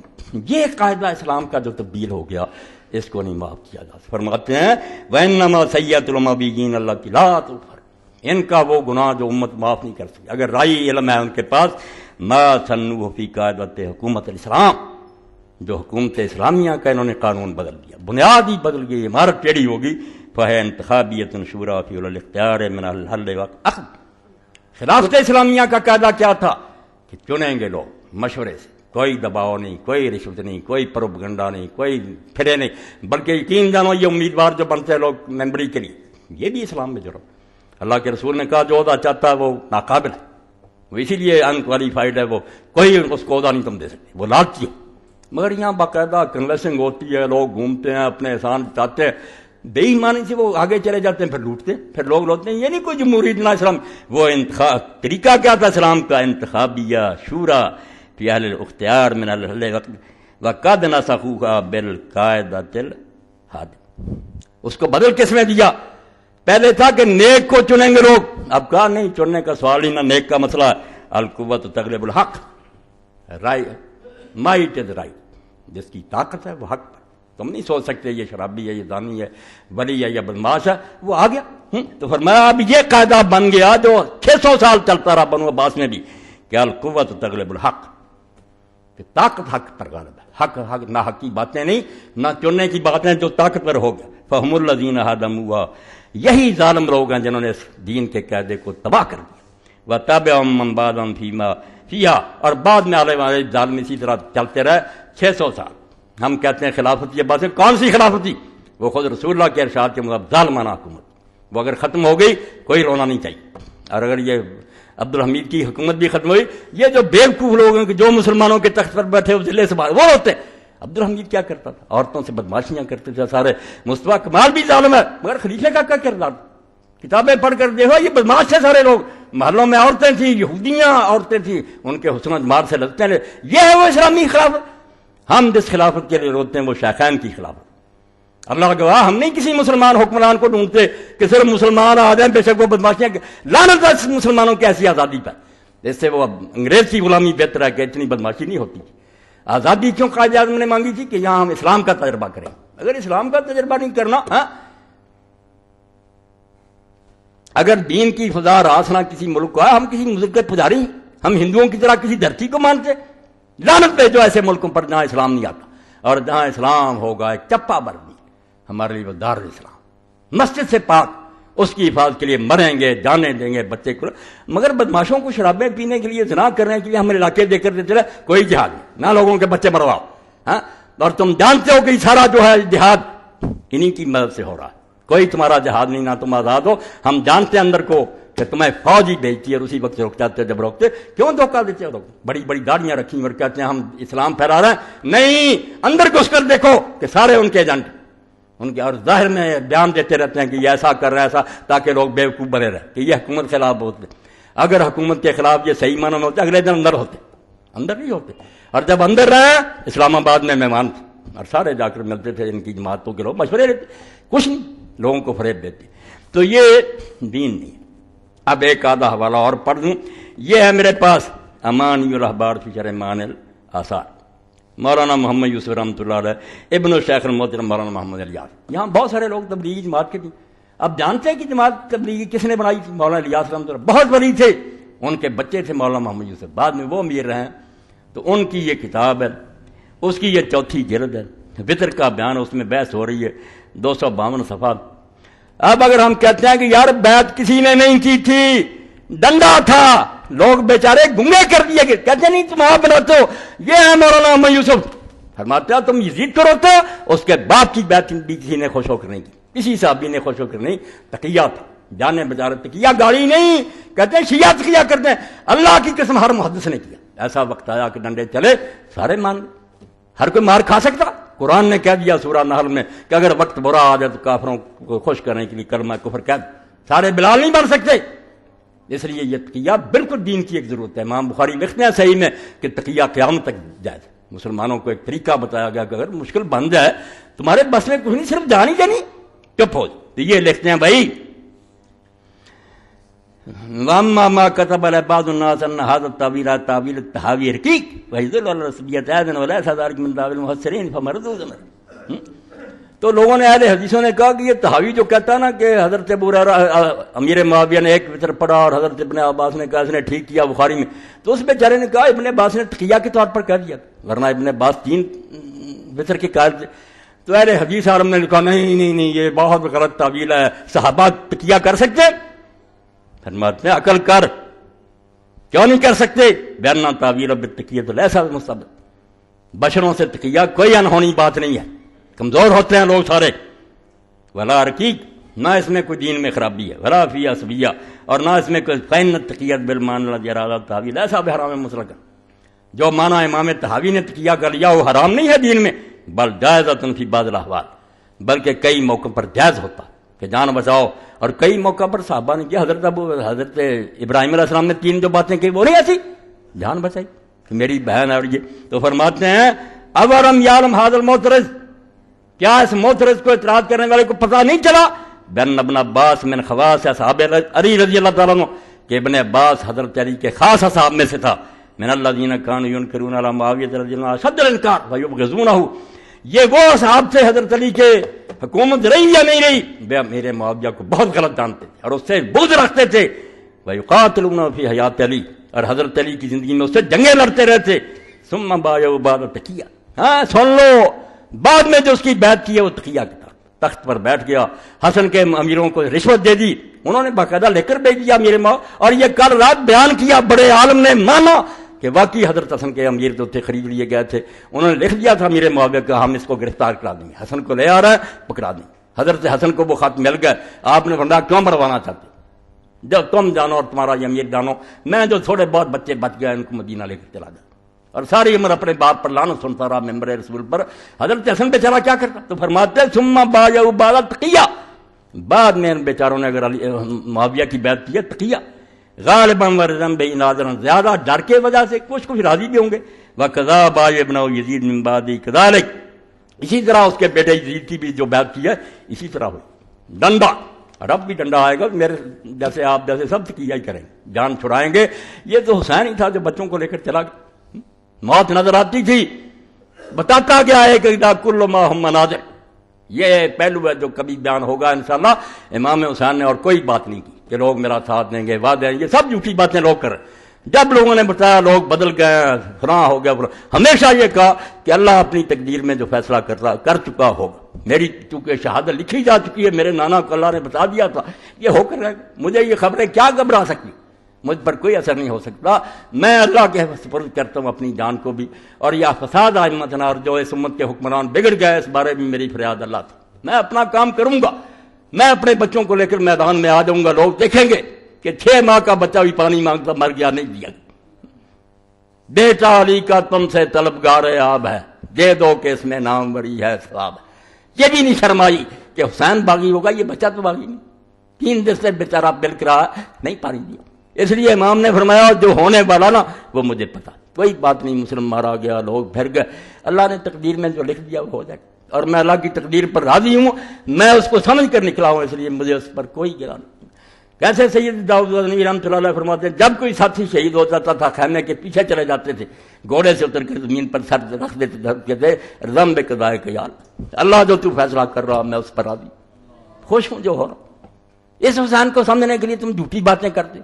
یہ قاعدہ اسلام کا جو تبدیل ہو گیا اس کو نہیں معاف کیا جا. فرماتے ہیں وَإِنَّمَا سَيَّةُ الْمَبِيِّينَ الَّتِي لَا تُغْفَرُ, ان کا وہ گناہ جو امت معاف نہیں کر سکتی. اگر رائی علم ہے ان کے پاس, مَا سَنُّوا فِي قَاعِدَةِ حکومت الاسلام, جو حکومت اسلامیہ کا انہوں نے قانون بدل دیا, بنیاد ہی بدل گئی, عمارت ٹیڑھی ہوگی. فَهِيَ انتخابیۃ شورا فی الاختیار من الحل والاخذ. خلافت اسلامیہ کا قاعدہ کیا تھا کہ چنیں گے لوگ مشورے سے, کوئی دباؤ نہیں, کوئی رشوت نہیں, کوئی پروپیگنڈا نہیں, کوئی پھرے نہیں, بلکہ یقین جانو یہ امیدوار جو بنتے ہیں لوگ ممبری کے لیے, یہ بھی اسلام میں جرم. اللہ کے رسول نے کہا جو عہدہ چاہتا ہے وہ ناقابل ہے, وہ اسی لیے انکوالیفائڈ ہے, وہ کوئی اس کو عہدہ نہیں تم دے سکتے, وہ لالچی. مگر یہاں باقاعدہ کنوینسنگ ہوتی ہے, لوگ گھومتے ہیں, اپنے احسان چاہتے ہیں, بے ایمانی سے وہ آگے چلے جاتے ہیں, پھر لوٹتے ہیں, پھر لوگ لوٹتے ہیں. یہ نہیں کوئی جمہوری نہ اسلام, وہ طریقہ کیا تھا اسلام کا, انتخابیہ شورا فی اہل الاختیار من الحل وقد نسخوها بالقاعدۃ الحادث. اس کو بدل کس میں دیا؟ پہلے تھا کہ نیک کو چنیں گے لوگ, اب کہا نہیں, چننے کا سوال ہی نہ نیک کا مسئلہ ہے. القوت تغلب الحق, مائٹ از رائٹ, جس کی طاقت ہے وہ حق پر. تم نہیں سوچ سکتے یہ شرابی ہے, یہ دانی ہے, ولی ہے یا بدماش ہے, وہ آ گیا. تو فرمایا اب یہ قاعدہ بن گیا جو 600 سال چلتا رہا بنو عباس میں بھی, کہ القوت تغلب الحق, کہ طاقت حق پر غالب ہے. حق نہ حق کی باتیں نہیں, نہ چننے کی باتیں, جو طاقت پر ہو گیا. فہم الذین ہدموا, یہی ظالم لوگ ہیں جنہوں نے اس دین کے قاعدے کو تباہ کر دیا. وتبعهم من بعدهم فیما فیہا, اور بعد میں آنے والے ظالم اسی طرح چلتے رہے 600 سال. ہم کہتے ہیں خلافت, یہ باتیں کون سی خلافت تھی؟ وہ خود رسول اللہ کے ارشاد کے مطابق ظالمانہ حکومت. وہ اگر ختم ہو گئی کوئی رونا نہیں چاہیے. اور اگر یہ عبدالحمید کی حکومت بھی ختم ہوئی, یہ جو بیوقوف لوگ ہیں کہ جو مسلمانوں کے تخت پر بیٹھے وہ ضلع سے باہر وہ ہوتے ہیں, عبدالحمید کیا کرتا تھا؟ عورتوں سے بدماشیاں کرتے تھے سارے. مصطفیٰ کمال بھی ظالم ہے مگر خلیفے کا کیا کردار؟ کتابیں پڑھ کر دیکھو یہ بدماش تھے سارے لوگ. محلوں میں عورتیں تھیں، یہودیاں عورتیں تھیں، ان کے حسن و جمال سے لذتیں لے. یہ ہے وہ اسلامی خلافت. ہم جس خلافت کے لیے روتے ہیں وہ شیخین کی خلافت. اللہ گواہ ہم نہیں کسی مسلمان حکمران کو ڈھونڈتے کہ صرف مسلمان آ جائیں بے شک وہ بدماشیاں. لعنت ہے مسلمانوں کی ایسی آزادی پر. اس سے وہ انگریز کی غلامی بہتر ہے کہ اتنی بدماشی نہیں ہوتی. آزادی کیوں قائد اعظم نے مانگی تھی؟ کہ یہاں ہم اسلام کا تجربہ کریں. اگر اسلام کا تجربہ نہیں کرنا، اگر دین کی فضا راسنا کسی ملک کو ہے، ہم کسی ملک کے پجاری ہیں، ہم ہندوؤں کی طرح کسی دھرتی کو مانتے. لعنت پہ جو ایسے ملکوں پر جہاں اسلام نہیں آتا، اور جہاں اسلام ہوگا ایک چپا بر بھی ہمارے لیے وہ دار اسلام، مسجد سے پاک، اس کی حفاظت کے لیے مریں گے، جانے دیں گے بچے کو. مگر بدماشوں کو شرابیں پینے کے لیے، زنا کرنے کے لیے ہمارے علاقے دے کر دیتے رہے. کوئی جہاد نہیں، نہ لوگوں کے بچے مرواؤ. اور تم جانتے ہو کہ یہ سارا جو ہے جہاد انہی کی مدد سے ہو رہا ہے. کوئی تمہارا جہاد نہیں، نہ تم آزاد ہو. ہم جانتے ہیں اندر کو کہ تمہیں فوج ہی بھیجتی ہے، اور اسی وقت رک جاتے. جب روکتے کیوں دھوکہ دیتے ہو؟ بڑی بڑی داڑیاں رکھی اور کہتے ہیں ہم اسلام پھیلا رہے ہیں. نہیں، اندر گھس کر دیکھو کہ سارے ان کے ایجنٹ ان کے، اور ظاہر میں بیان دیتے رہتے ہیں کہ یہ ایسا کر رہا ہے ایسا، تاکہ لوگ بیوقوف بنے رہے کہ یہ حکومت کے خلاف ہوتے. اگر حکومت کے خلاف یہ صحیح معنوں میں ہوتے اگلے دن اندر ہوتے، اندر نہیں ہوتے. اور جب اندر رہے اسلام آباد میں مہمان تھے، اور سارے جا کر ملتے تھے ان کی جماعتوں کے لوگ، مشورے لیتے، کچھ نہیں، لوگوں کو فریب دیتے. تو یہ دین نہیں. اب ایک آدھا حوالہ اور پڑھ دوں. یہ ہے میرے پاس امانی الاحبار فی شرح معانی الاثار، مولانا محمد یوسف رحمۃ اللہ علیہ، ابن الشیخ المحترم مولانا محمد الیاس. یہاں بہت سارے لوگ تبلیغی جماعت کے تھے. اب جانتے ہیں کہ جماعت تبلیغی کس نے بنائی تھی؟ مولانا الیاس رحمۃ اللہ، بہت بڑی تھے. ان کے بچے تھے مولانا محمد یوسف، بعد میں وہ امیر رہے. تو ان کی یہ کتاب ہے، اس کی یہ چوتھی جلد ہے، وطر کا بیان. اس میں بحث ہو رہی ہے 252 صفحات. اب اگر ہم کہتے ہیں کہ یار بیعت کسی نے نہیں کی تھی، ڈنڈا تھا، لوگ بیچارے گنگے کر دیے گئے، کہتے نہیں تم آپ بناتے ہو. یہ ہے مولانا محمد یوسف، فرماتے ہو تم یزید کو روتے ہو. اس کے باپ کی بیعت بھی کسی نے خوش ہو کر نہیں کی، کسی صحابی نے خوش ہو کر نہیں. تقیہ تھا، جانے بچارے تقیہ، گاڑی نہیں. کہتے ہیں شیعہ تقیہ کرتے ہیں. اللہ کی قسم ہر محدث نے کیا. ایسا وقت آیا کہ ڈنڈے چلے، سارے مان گئے. ہر کوئی مار کھا سکتا. قرآن نے کہہ دیا سورہ نحل میں کہ اگر وقت برا آ جائے تو کافروں کو خوش کرنے کے لیے کلمہ کفر کہہ دو. سارے بلال نہیں بن سکتے. اس لیے یہ تقیہ بالکل دین کی ایک ضرورت ہے. امام بخاری لکھتے ہیں صحیح میں کہ تقیہ قیامت تک جائز. مسلمانوں کو ایک طریقہ بتایا گیا کہ اگر مشکل بن جائے تمہارے بس میں کچھ نہیں، صرف جان ہی دینی، چپ ہو. تو یہ لکھتے ہیں بھائی واما ما كتب على بعض الناس ان هذا التاويل تاويل التهاوي رقيق ويدل على رسمية اذن ولا ذلك من تاويل المفسرين فمردود. تو لوگوں نے اہل حدیثوں نے کہا کہ یہ تہاوی جو کہتا ہے نا کہ حضرت ابو ہریرہ امیر معاویہ نے ایک وطر پڑھا اور حضرت ابن عباس نے کہا اس نے ٹھیک کیا بخاری میں، تو اس بیچارے نے کہا ابن عباس نے تقیہ کے طور پر کہہ دیا، ورنہ ابن عباس 3 وطر کے قائل تھے. تو اہل حدیث عالم نے کہا نہیں یہ بہت غلط تعویل ہے، صحابہ تقیہ کر سکتے؟ فرماتے ہیں عقل کر، کیوں نہیں کر سکتے؟ بیان تعویل بالتقیہ لیس مستحب، بشروں سے تقیہ کوئی انہونی بات نہیں ہے. کمزور ہوتے ہیں لوگ سارے. ولا رقیق، نہ اس میں کوئی دین میں خرابی ہے. ولا فی عصبیہ، اور نہ اس میں کوئی فین تقیت بالمان الذی اراد تعویل ایسا بحرام مطلق. جو مانا امام طحاوی نے تقیہ کر لیا وہ حرام نہیں ہے دین میں، بل جائزۃ فی بعض الاحوال، بلکہ کئی موقع پر جائز ہوتا کہ جان بچاؤ. اور کئی موقع پر صحابہ نے کیا، حضرت ابراہیم علیہ السلام نے 3 جو باتیں کی وہ نہیں ایسی، جان بچائی کہ میری بہن ہے. اور یہ تو فرماتے ہیں اورم یعلم ھذا المعترض، کیا اس معترض کو اعتراض کرنے والے کو پتہ نہیں چلا بن ابن عباس من خواص اصحاب علی رضی اللہ تعالیٰ عنہ کہ ابن عباس حضرت علی کے خاص اصحاب میں سے تھا. من الذین کانوا ینکرون علی معاویہ رضی اللہ عنہ اشد الانکار ویبغضونہ. یہ وہ اصحاب تھے حضرت علی کے، حکومت رہی یا نہیں رہی، میرے معاویہ کو بہت غلط جانتے تھے اور اس سے بغض رکھتے تھے. ویقاتلون فی حیات علی، اور حضرت علی کی زندگی میں اس سے جنگیں لڑتے رہتے. ثم بایعوا بعد تقیہ، ہاں سن لو، بعد میں جو اس کی بیعت کی ہے وہ تقیہ کی طرف. تخت پر بیٹھ گیا، حسن کے امیروں کو رشوت دے دی، انہوں نے باقاعدہ لے کر بھیج دیا میرے ماں. اور یہ کل رات بیان کیا، بڑے عالم نے مانا کہ واقعی حضرت حسن کے امیر جو تھے خرید لیے گئے تھے. انہوں نے لکھ دیا تھا میرے معاویہ کہ ہم اس کو گرفتار کرا دیں گے، حسن کو لے آ رہا ہے پکڑا دیں. حضرت حسن کو وہ خط مل گئے. آپ نے فرمایا کیوں مروانا چاہتے؟ جب تم جانو اور تمہارا یہ امیر جانو، میں جو تھوڑے بہت بچے بچ گئے ان کو مدینہ لے کر چلا جاؤ. اور ساری عمر اپنے باپ پر لعنت سنتا رہا ممبر رسول پر. حضرت حسن بیچارہ کیا کرتا؟ تو فرماتے ہیں ثم بايعوا بعد تقیہ، بعد میں ان بیچاروں نے اگر معاویہ کی بیعت کی ہے تقیہ، غالباً ورزم بے نادرن، زیادہ ڈر کے وجہ سے، کچھ راضی بھی ہوں گے. وَقَضَىٰ بَعْضُ ابْنُ یزید مِن بَعْدِهِ كَذَٰلِکَ، اسی طرح اس کے بیٹے یزید کی بھی جو بیعت کی ہے اسی طرح ہوئی. ڈنڈا، رب بھی ڈنڈا آئے گا، میرے جیسے آپ جیسے سب تقیہ ہی کریں گے، جان چھڑائیں گے. یہ تو حسین ہی تھا جو بچوں کو لے کر چلا گیا. موت نظر آتی تھی، بتاتا گیا ہے کہ اذا کل ما ہم مناظر. یہ پہلو ہے جو کبھی بیان ہوگا انشاءاللہ. امام حسین نے اور کوئی بات نہیں کی کہ لوگ میرا ساتھ دیں گے، وعدے، یہ سب جھوٹی باتیں لوگ کر رہے ہیں. جب لوگوں نے بتایا لوگ بدل گئے، فلاں ہو گیا، ہمیشہ یہ کہا کہ اللہ اپنی تقدیر میں جو فیصلہ کر چکا ہوگا. میری چونکہ شہادت لکھی جا چکی ہے، میرے نانا کو اللہ نے بتا دیا تھا، یہ ہو کر رہے گا. مجھے یہ خبریں کیا گھبرا سکتی، مجھ پر کوئی اثر نہیں ہو سکتا. میں اللہ کے سپرد کرتا ہوں اپنی جان کو بھی. اور یہ فساد ائمتنا، اور جو اس امت کے حکمران بگڑ گئے، اس بارے میں میری فریاد اللہ تھی. میں اپنا کام کروں گا، میں اپنے بچوں کو لے کر میدان میں آ جاؤں گا. لوگ دیکھیں گے کہ 6 ماہ کا بچہ بھی پانی مانگتا مر گیا، نہیں دیا. بیٹا علی کا تم سے طلبگار آب ہے، دے دو کہ اس میں ناموری ہے ثواب. یہ بھی نہیں شرمائی کہ حسین باغی ہوگا، یہ بچہ تو باغی نہیں. 3 دن سے بیچارہ بلک رہا، نہیں پانی دیا. اس لیے امام نے فرمایا جو ہونے والا نا وہ مجھے پتا، کوئی بات نہیں. مسلم مارا گیا، لوگ پھر گئے، اللہ نے تقدیر میں جو لکھ دیا وہ ہو جائے گا. اور میں اللہ کی تقدیر پر راضی ہوں، میں اس کو سمجھ کر نکلا ہوں، اس لیے مجھے اس پر کوئی گرا نہیں. کیسے سید داؤد غزنوی رحمۃ اللہ علیہ فرماتے ہیں جب کوئی ساتھی شہید ہو جاتا تھا خیمے کے پیچھے چلے جاتے تھے، گھوڑے سے اتر کر زمین پر سر رکھ دیتے تھے، رضم بقضاء یا اللہ جو تو فیصلہ کر رہا میں اس پر راضی، خوش ہوں جو ہو رہا. اس حسین کو سمجھنے کے لیے تم جھوٹی باتیں کرتے،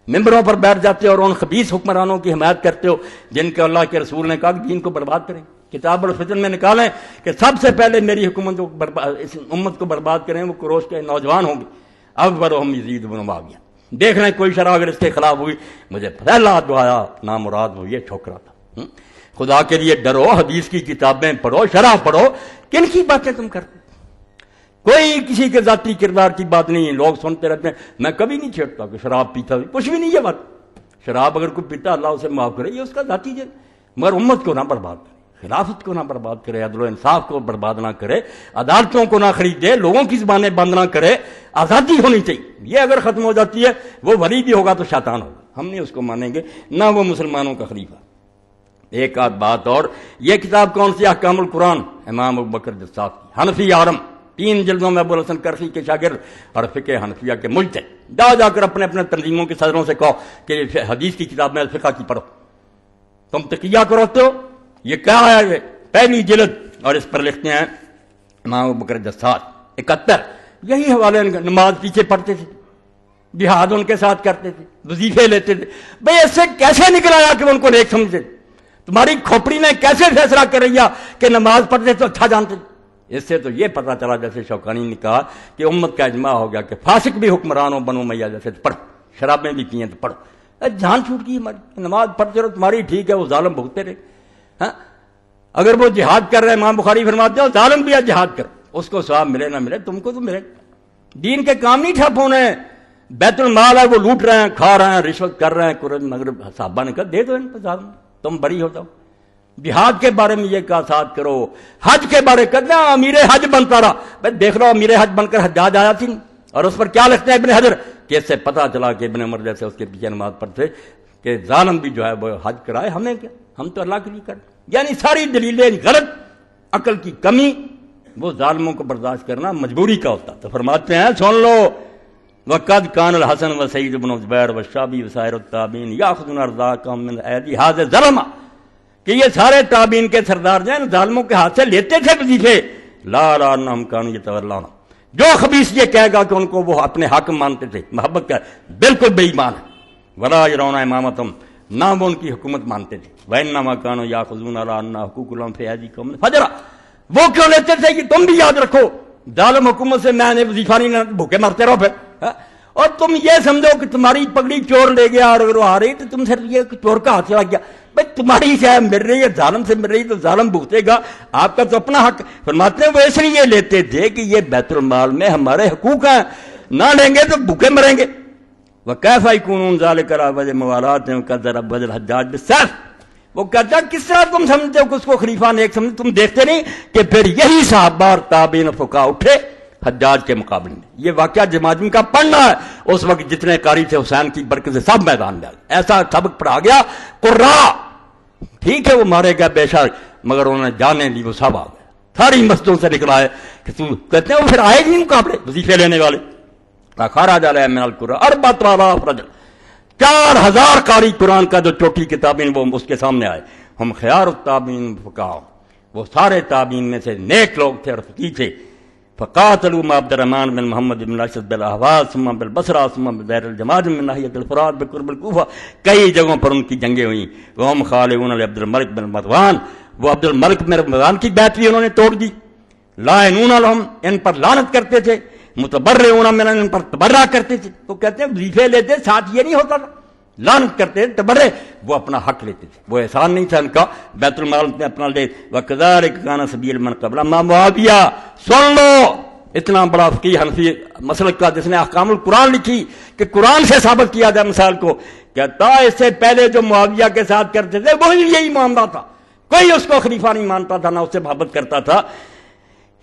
ممبروں پر بیٹھ جاتے اور ان خبیث حکمرانوں کی حمایت کرتے ہو جن کے اللہ کے رسول نے کہا کہ دین کو برباد کریں. کتاب الفتن میں نکالیں کہ سب سے پہلے میری حکومت کو اس امت کو برباد کریں وہ قریش کے نوجوان ہوں گے. اکبرہم یزید بن معاویہ. دیکھ رہے کوئی شرح اگر اس کے خلاف ہوئی، مجھے پہلا دعایا نامراد وہ یہ ٹھوکرا تھا. خدا کے لیے ڈرو، حدیث کی کتابیں پڑھو، شرح پڑھو. کن کی باتیں تم کرتے؟ کوئی کسی کے ذاتی کردار کی بات نہیں. لوگ سنتے رہتے ہیں. میں کبھی نہیں چھیڑتا کہ شراب پیتا ہوئی، کچھ بھی نہیں. یہ بات شراب اگر کوئی پیتا اللہ اسے معاف کرے، یہ اس کا ذاتی ہے، مگر امت کو نہ برباد کرے، خلافت کو نہ برباد کرے، عدل و انصاف کو برباد نہ کرے، عدالتوں کو نہ خریدے، لوگوں کی زبانیں بند نہ کرے. آزادی ہونی چاہیے. یہ اگر ختم ہو جاتی ہے وہ ولی بھی ہوگا تو شیطان ہوگا. ہم نہیں اس کو مانیں گے، نہ وہ مسلمانوں کا خلیفہ. ایک آدھ بات اور، یہ کتاب کون سی؟ احکام القرآن، امام ابوبکر جساس کی، حنفی عالم، 3 جلدوں میں ابو الحسن کرخی کے شاگرد اور فقہ حنفیہ کے مجتہد. جا کر اپنے اپنے تنظیموں کے صدروں سے کہو کہ حدیث کی کتاب میں فقہ کی پڑھو. تم تقیہ کروتے ہو. یہ کیا ہے؟ یہ پہلی جلد. اور اس پر لکھتے ہیں امام ابوبکر جساس 71. یہی حوالے. نماز پیچھے پڑھتے تھے، جہاد ان کے ساتھ کرتے تھے، وظیفے لیتے تھے. بھئی اس سے کیسے نکل آیا کہ ان کو نیک سمجھتے؟ تمہاری کھوپڑی نے کیسے فیصلہ کر رہی کہ نماز پڑھتے تو اچھا جانتے؟ اس سے تو یہ پتا چلا جیسے شوکانی نے کہا کہ امت کا اجماع ہو گیا کہ فاسق بھی حکمران ہو بنو امیہ جیسے تو پڑھو، شرابیں بھی پئیں تو پڑھو. جان چھوٹ گئی ہماری. نماز پڑھتے رہو تمہاری ٹھیک ہے، وہ ظالم بھگتے رہے. ہاں اگر وہ جہاد کر رہے، امام بخاری فرماتے ہیں ظالم بھی جہاد کرو، اس کو ثواب ملے نہ ملے تم کو تو ملے. دین کے کام نہیں ٹھپ ہونے. بیت المال ہے وہ لوٹ رہے ہیں، کھا رہے ہیں، رشوت کر رہے ہیں. قرآن مگر صحابہ نے کہا دے دو ان کو ظالم، تم بری ہو جاؤ. جہاد کے بارے میں یہ کہا ساتھ کرو. حج کے بارے کرنا امیر حج بنتا رہا. بھائی دیکھ رہا امیر حج بن کر حجاج آیا تھی، اور اس پر کیا لکھتے ہیں ابن حجر کہ اس سے پتا چلا کہ ابن عمر جیسے اس کے پیچھے نماز پڑھتے کہ ظالم بھی جو ہے وہ حج کرائے، ہمیں کیا، ہم تو اللہ کے لیے کر. یعنی ساری دلیلیں غلط، عقل کی کمی. وہ ظالموں کو برداشت کرنا مجبوری کا ہوتا. تو فرماتے ہیں سن لو وقد کان الحسن و سعید بن زبیر و شابی وسائر التابعین یاخذون ارزاقهم من ایدی هذا الظلم، کہ یہ سارے تابعین کے سردار جو ہیں ظالموں کے ہاتھ سے لیتے تھے وظیفے. لا لا انہم کانوا یتولون، جو خبیث یہ کہے گا کہ ان کو وہ اپنے حاکم مانتے تھے، محبت کا، بالکل بے ایمان ہے. ولا یرون امامتهم، نہ وہ ان کی حکومت مانتے تھے. وانما کانوا یاخذون علی ان حقوق لهم فی ایدی قوم فجرا، وہ کیوں لیتے تھے کہ تم بھی یاد رکھو ظالم حکومت سے میں نے وظیفہ نہیں لینا، بھوکے مرتے رہو پھر. اور تم یہ سمجھو کہ تمہاری پگڑی چور لے گیا اور اگر وہ آ رہی تو تم سے یہ چور کا ہاتھ لگ گیا. بھائی تمہاری شاید مل رہی ہے، ظالم سے مل رہی تو ظالم بھگتے گا، آپ کا تو اپنا حق. فرماتے ہیں وہ اس لیے لیتے تھے کہ یہ بیت المال میں ہمارے حقوق ہیں، نہ لیں گے تو بھوکے مریں گے. وَكَيْفَ يَكُونُ ذَلِكَ عَلَىٰ وَجْهِ مُوَالَاتٍ وَقَدْ ضَرَبَ الْحَجَّاجُ بِالسَّيْفِ، وہ کہتا ہے کس طرح تم سمجھتے ہو کہ اس کو خلیفہ نیک سمجھتے؟ تم دیکھتے نہیں کہ پھر یہی صحابہ اور تابعین فقہاء اٹھے حجاج کے مقابلے میں. یہ واقعہ جماجم کا پڑھنا ہے. اس وقت جتنے قاری تھے حسین کی برکت سے سب میدان میں آ گئے. ایسا سبق پڑھا گیا. قرا ٹھیک ہے وہ مارے گئے بے شک، مگر انہوں نے جانے دی، وہ سب آ گئے. ساری مسجدوں سے نکلا ہے کہ تم کہتے ہیں وہ پھر آئے گی مقابلے وظیفے لینے والے. خراج علیہ من القرآن 4000 رجل، 4000 قاری قرآن کا جو چھوٹی کتابیں وہ اس کے سامنے آئے. ہم خیار التابعین فقہاء، وہ سارے تابعین میں سے نیک لوگ تھے اور فقیہ تھے. فقاتلوا مع عبد الرحمن بن محمد بن اشد بالاحواز ثم بالبصرہ ثم بدیر الجماج من ناحیۃ الفرات بقرب الکوفہ. کئی جگہوں پر ان کی جنگیں ہوئیں. وہم خالعون عبد الملک بن مروان، وہ عبد الملک بن مروان کی بیعت بھی انہوں نے توڑ دی. لائنون لهم، ان پر لعنت کرتے تھے. متبرعون من، ان پر تبرع کرتے تھے. تو کہتے ہیں وظیفے لیتے ساتھ یہ نہیں ہوتا تھا، لعنت کرتے تھے، تبرع، وہ اپنا حق لیتے تھے. وہ احسان نہیں تھا ان کا بیت المال میں اپنا لے. وَكَذَلِكَ كَانَ سَبِيلُ مَنْ قَبْلَ مَا معاویہ. سن لو اتنا بڑا فقیہ حنفی مسلک کا جس نے احکام القرآن لکھی کہ قرآن سے ثابت کیا جائے مثال کو. کہتا اس سے پہلے جو معاویہ کے ساتھ کرتے تھے وہی یہی معاملہ تھا. کوئی اس کو خلیفہ نہیں مانتا تھا، نہ اس سے محبت کرتا تھا.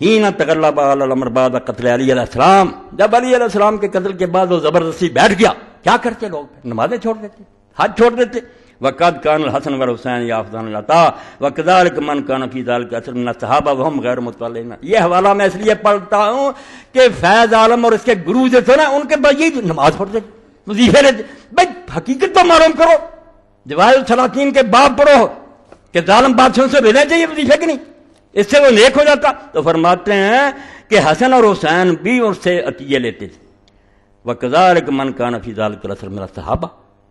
ہین تغلب علی الامر بعد قتل علی علیہ السلام، جب علی علیہ السلام کے قتل کے بعد وہ زبردستی بیٹھ گیا، کیا کرتے لوگ؟ نمازیں چھوڑ دیتے، حج چھوڑ دیتے. وقد كان الحسن والحسین یافذان العطاء وكذلك من كان في ذلك اثر من الصحابہ وهم غیر متولین. یہ حوالہ میں اس لیے پڑھتا ہوں کہ فیض عالم اور اس کے گرو جو تھے نا ان کے بعد یہ نماز پڑھتے وظیفے لیتے. بھائی حقیقت تو معلوم کرو. جواہر السلاطین کے باب پڑھو کہ ظالم بادشاہوں سے لینا چاہیے وظیفے کہ نہیں، اس سے وہ نیک ہو جاتا. تو فرماتے ہیں کہ حسن اور حسین بھی ان سے عطیے لیتے تھے. وَكَذَلِكَ مَنْ كَانَ فِي ذَلِكَ الْأَثْرِ مِنَ الصَّحَابَہ،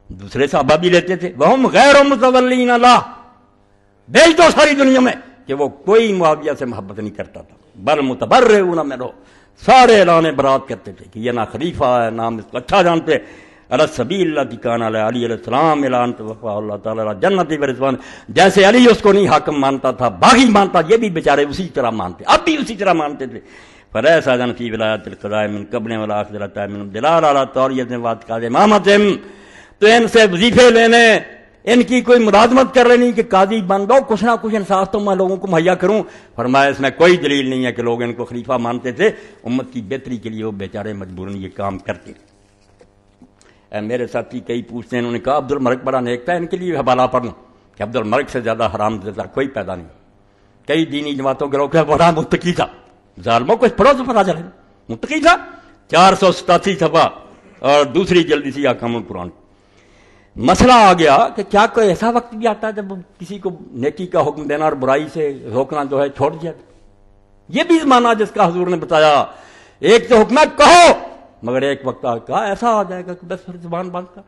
دوسرے صحابہ بھی لیتے تھے. وَهُمْ غَيْرُ مُتَوَلِّينَ لَهُ، بیچ دو ساری دنیا میں کہ وہ کوئی معاویہ سے محبت نہیں کرتا تھا. بل متبرعون منہ، سارے اعلان برات کرتے تھے کہ یہ نہ خلیفہ ہے، نام اس کو اچھا جانتے. علی السبیل التی کان علی علی علیہ السلام اعلان توفا اللہ تعالی جنت و رضوان. جیسے علی اس کو نہیں حاکم مانتا تھا، باغی مانتا، یہ بھی بیچارے اسی طرح مانتے، اب بھی اسی طرح مانتے تھے. فلیس اذن فی ولایت القضاء من قبل ولا اخذ من دلال علی طوریت وعد کا امامتهم. تو ان سے وظیفے لینے، ان کی کوئی ملازمت کر لینی کہ قاضی بن دو، کچھ نہ کچھ انصاف تو میں لوگوں کو مہیا کروں. فرمایا اس میں کوئی دلیل نہیں ہے کہ لوگ ان کو خلیفہ مانتے تھے. امت کی بہتری کے لیے وہ بیچارے مجبوراً یہ کام کرتے. میرے ساتھی کئی پوچھتے ہیں، انہوں نے کہا عبد الملک بڑا نیک تھا، ان کے لیے حوالہ پڑھنا کہ عبد الملک سے زیادہ حرام زدہ کوئی پیدا نہیں. کئی دینی جماعتوں کے لوگ بڑا متقی تھا. ظالموں کچھ پڑھو تو پتا چلے متقی تھا. 487 صفحہ اور دوسری جلدی سی احکام القرآن. مسئلہ آ گیا کہ کیا کوئی ایسا وقت بھی آتا ہے جب کسی کو نیکی کا حکم دینا اور برائی سے روکنا جو ہے چھوڑ دیا؟ یہ بھی زمانہ جس کا حضور نے بتایا. ایک تو حکم ہے کہو، مگر ایک وقت کہا ایسا آ جائے گا کہ بس پھر زبان بند کر،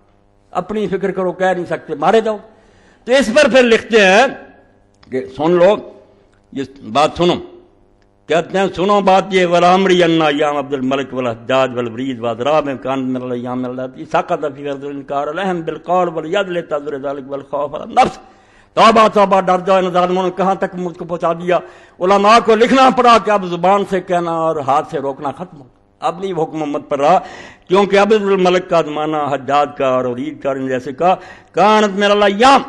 اپنی فکر کرو، کہہ نہیں سکتے، مارے جاؤ. تو اس پر پھر لکھتے ہیں کہ سن لو یہ بات سنو. کہتے ہیں سنو بات یہ، ولامری ان ایام عبد الملک والحجاج والولید واضراب کان من الايام التي سقط في فرض الانكار عليهم بالقول واليد لتذر ذلك والخوف على النفس. توبہ توبہ، ڈر جاؤ، ان ظالموں نے کہاں تک مجھ کو پہنچا دیا. علماء کو لکھنا پڑا کہ اب زبان سے کہنا اور ہاتھ سے روکنا ختم ہو. اب نہیں حکم امت پر رہا، کیونکہ عبد الملک کا زمانہ حجاج کا اور ولید کا جیسے کا کانت من الايام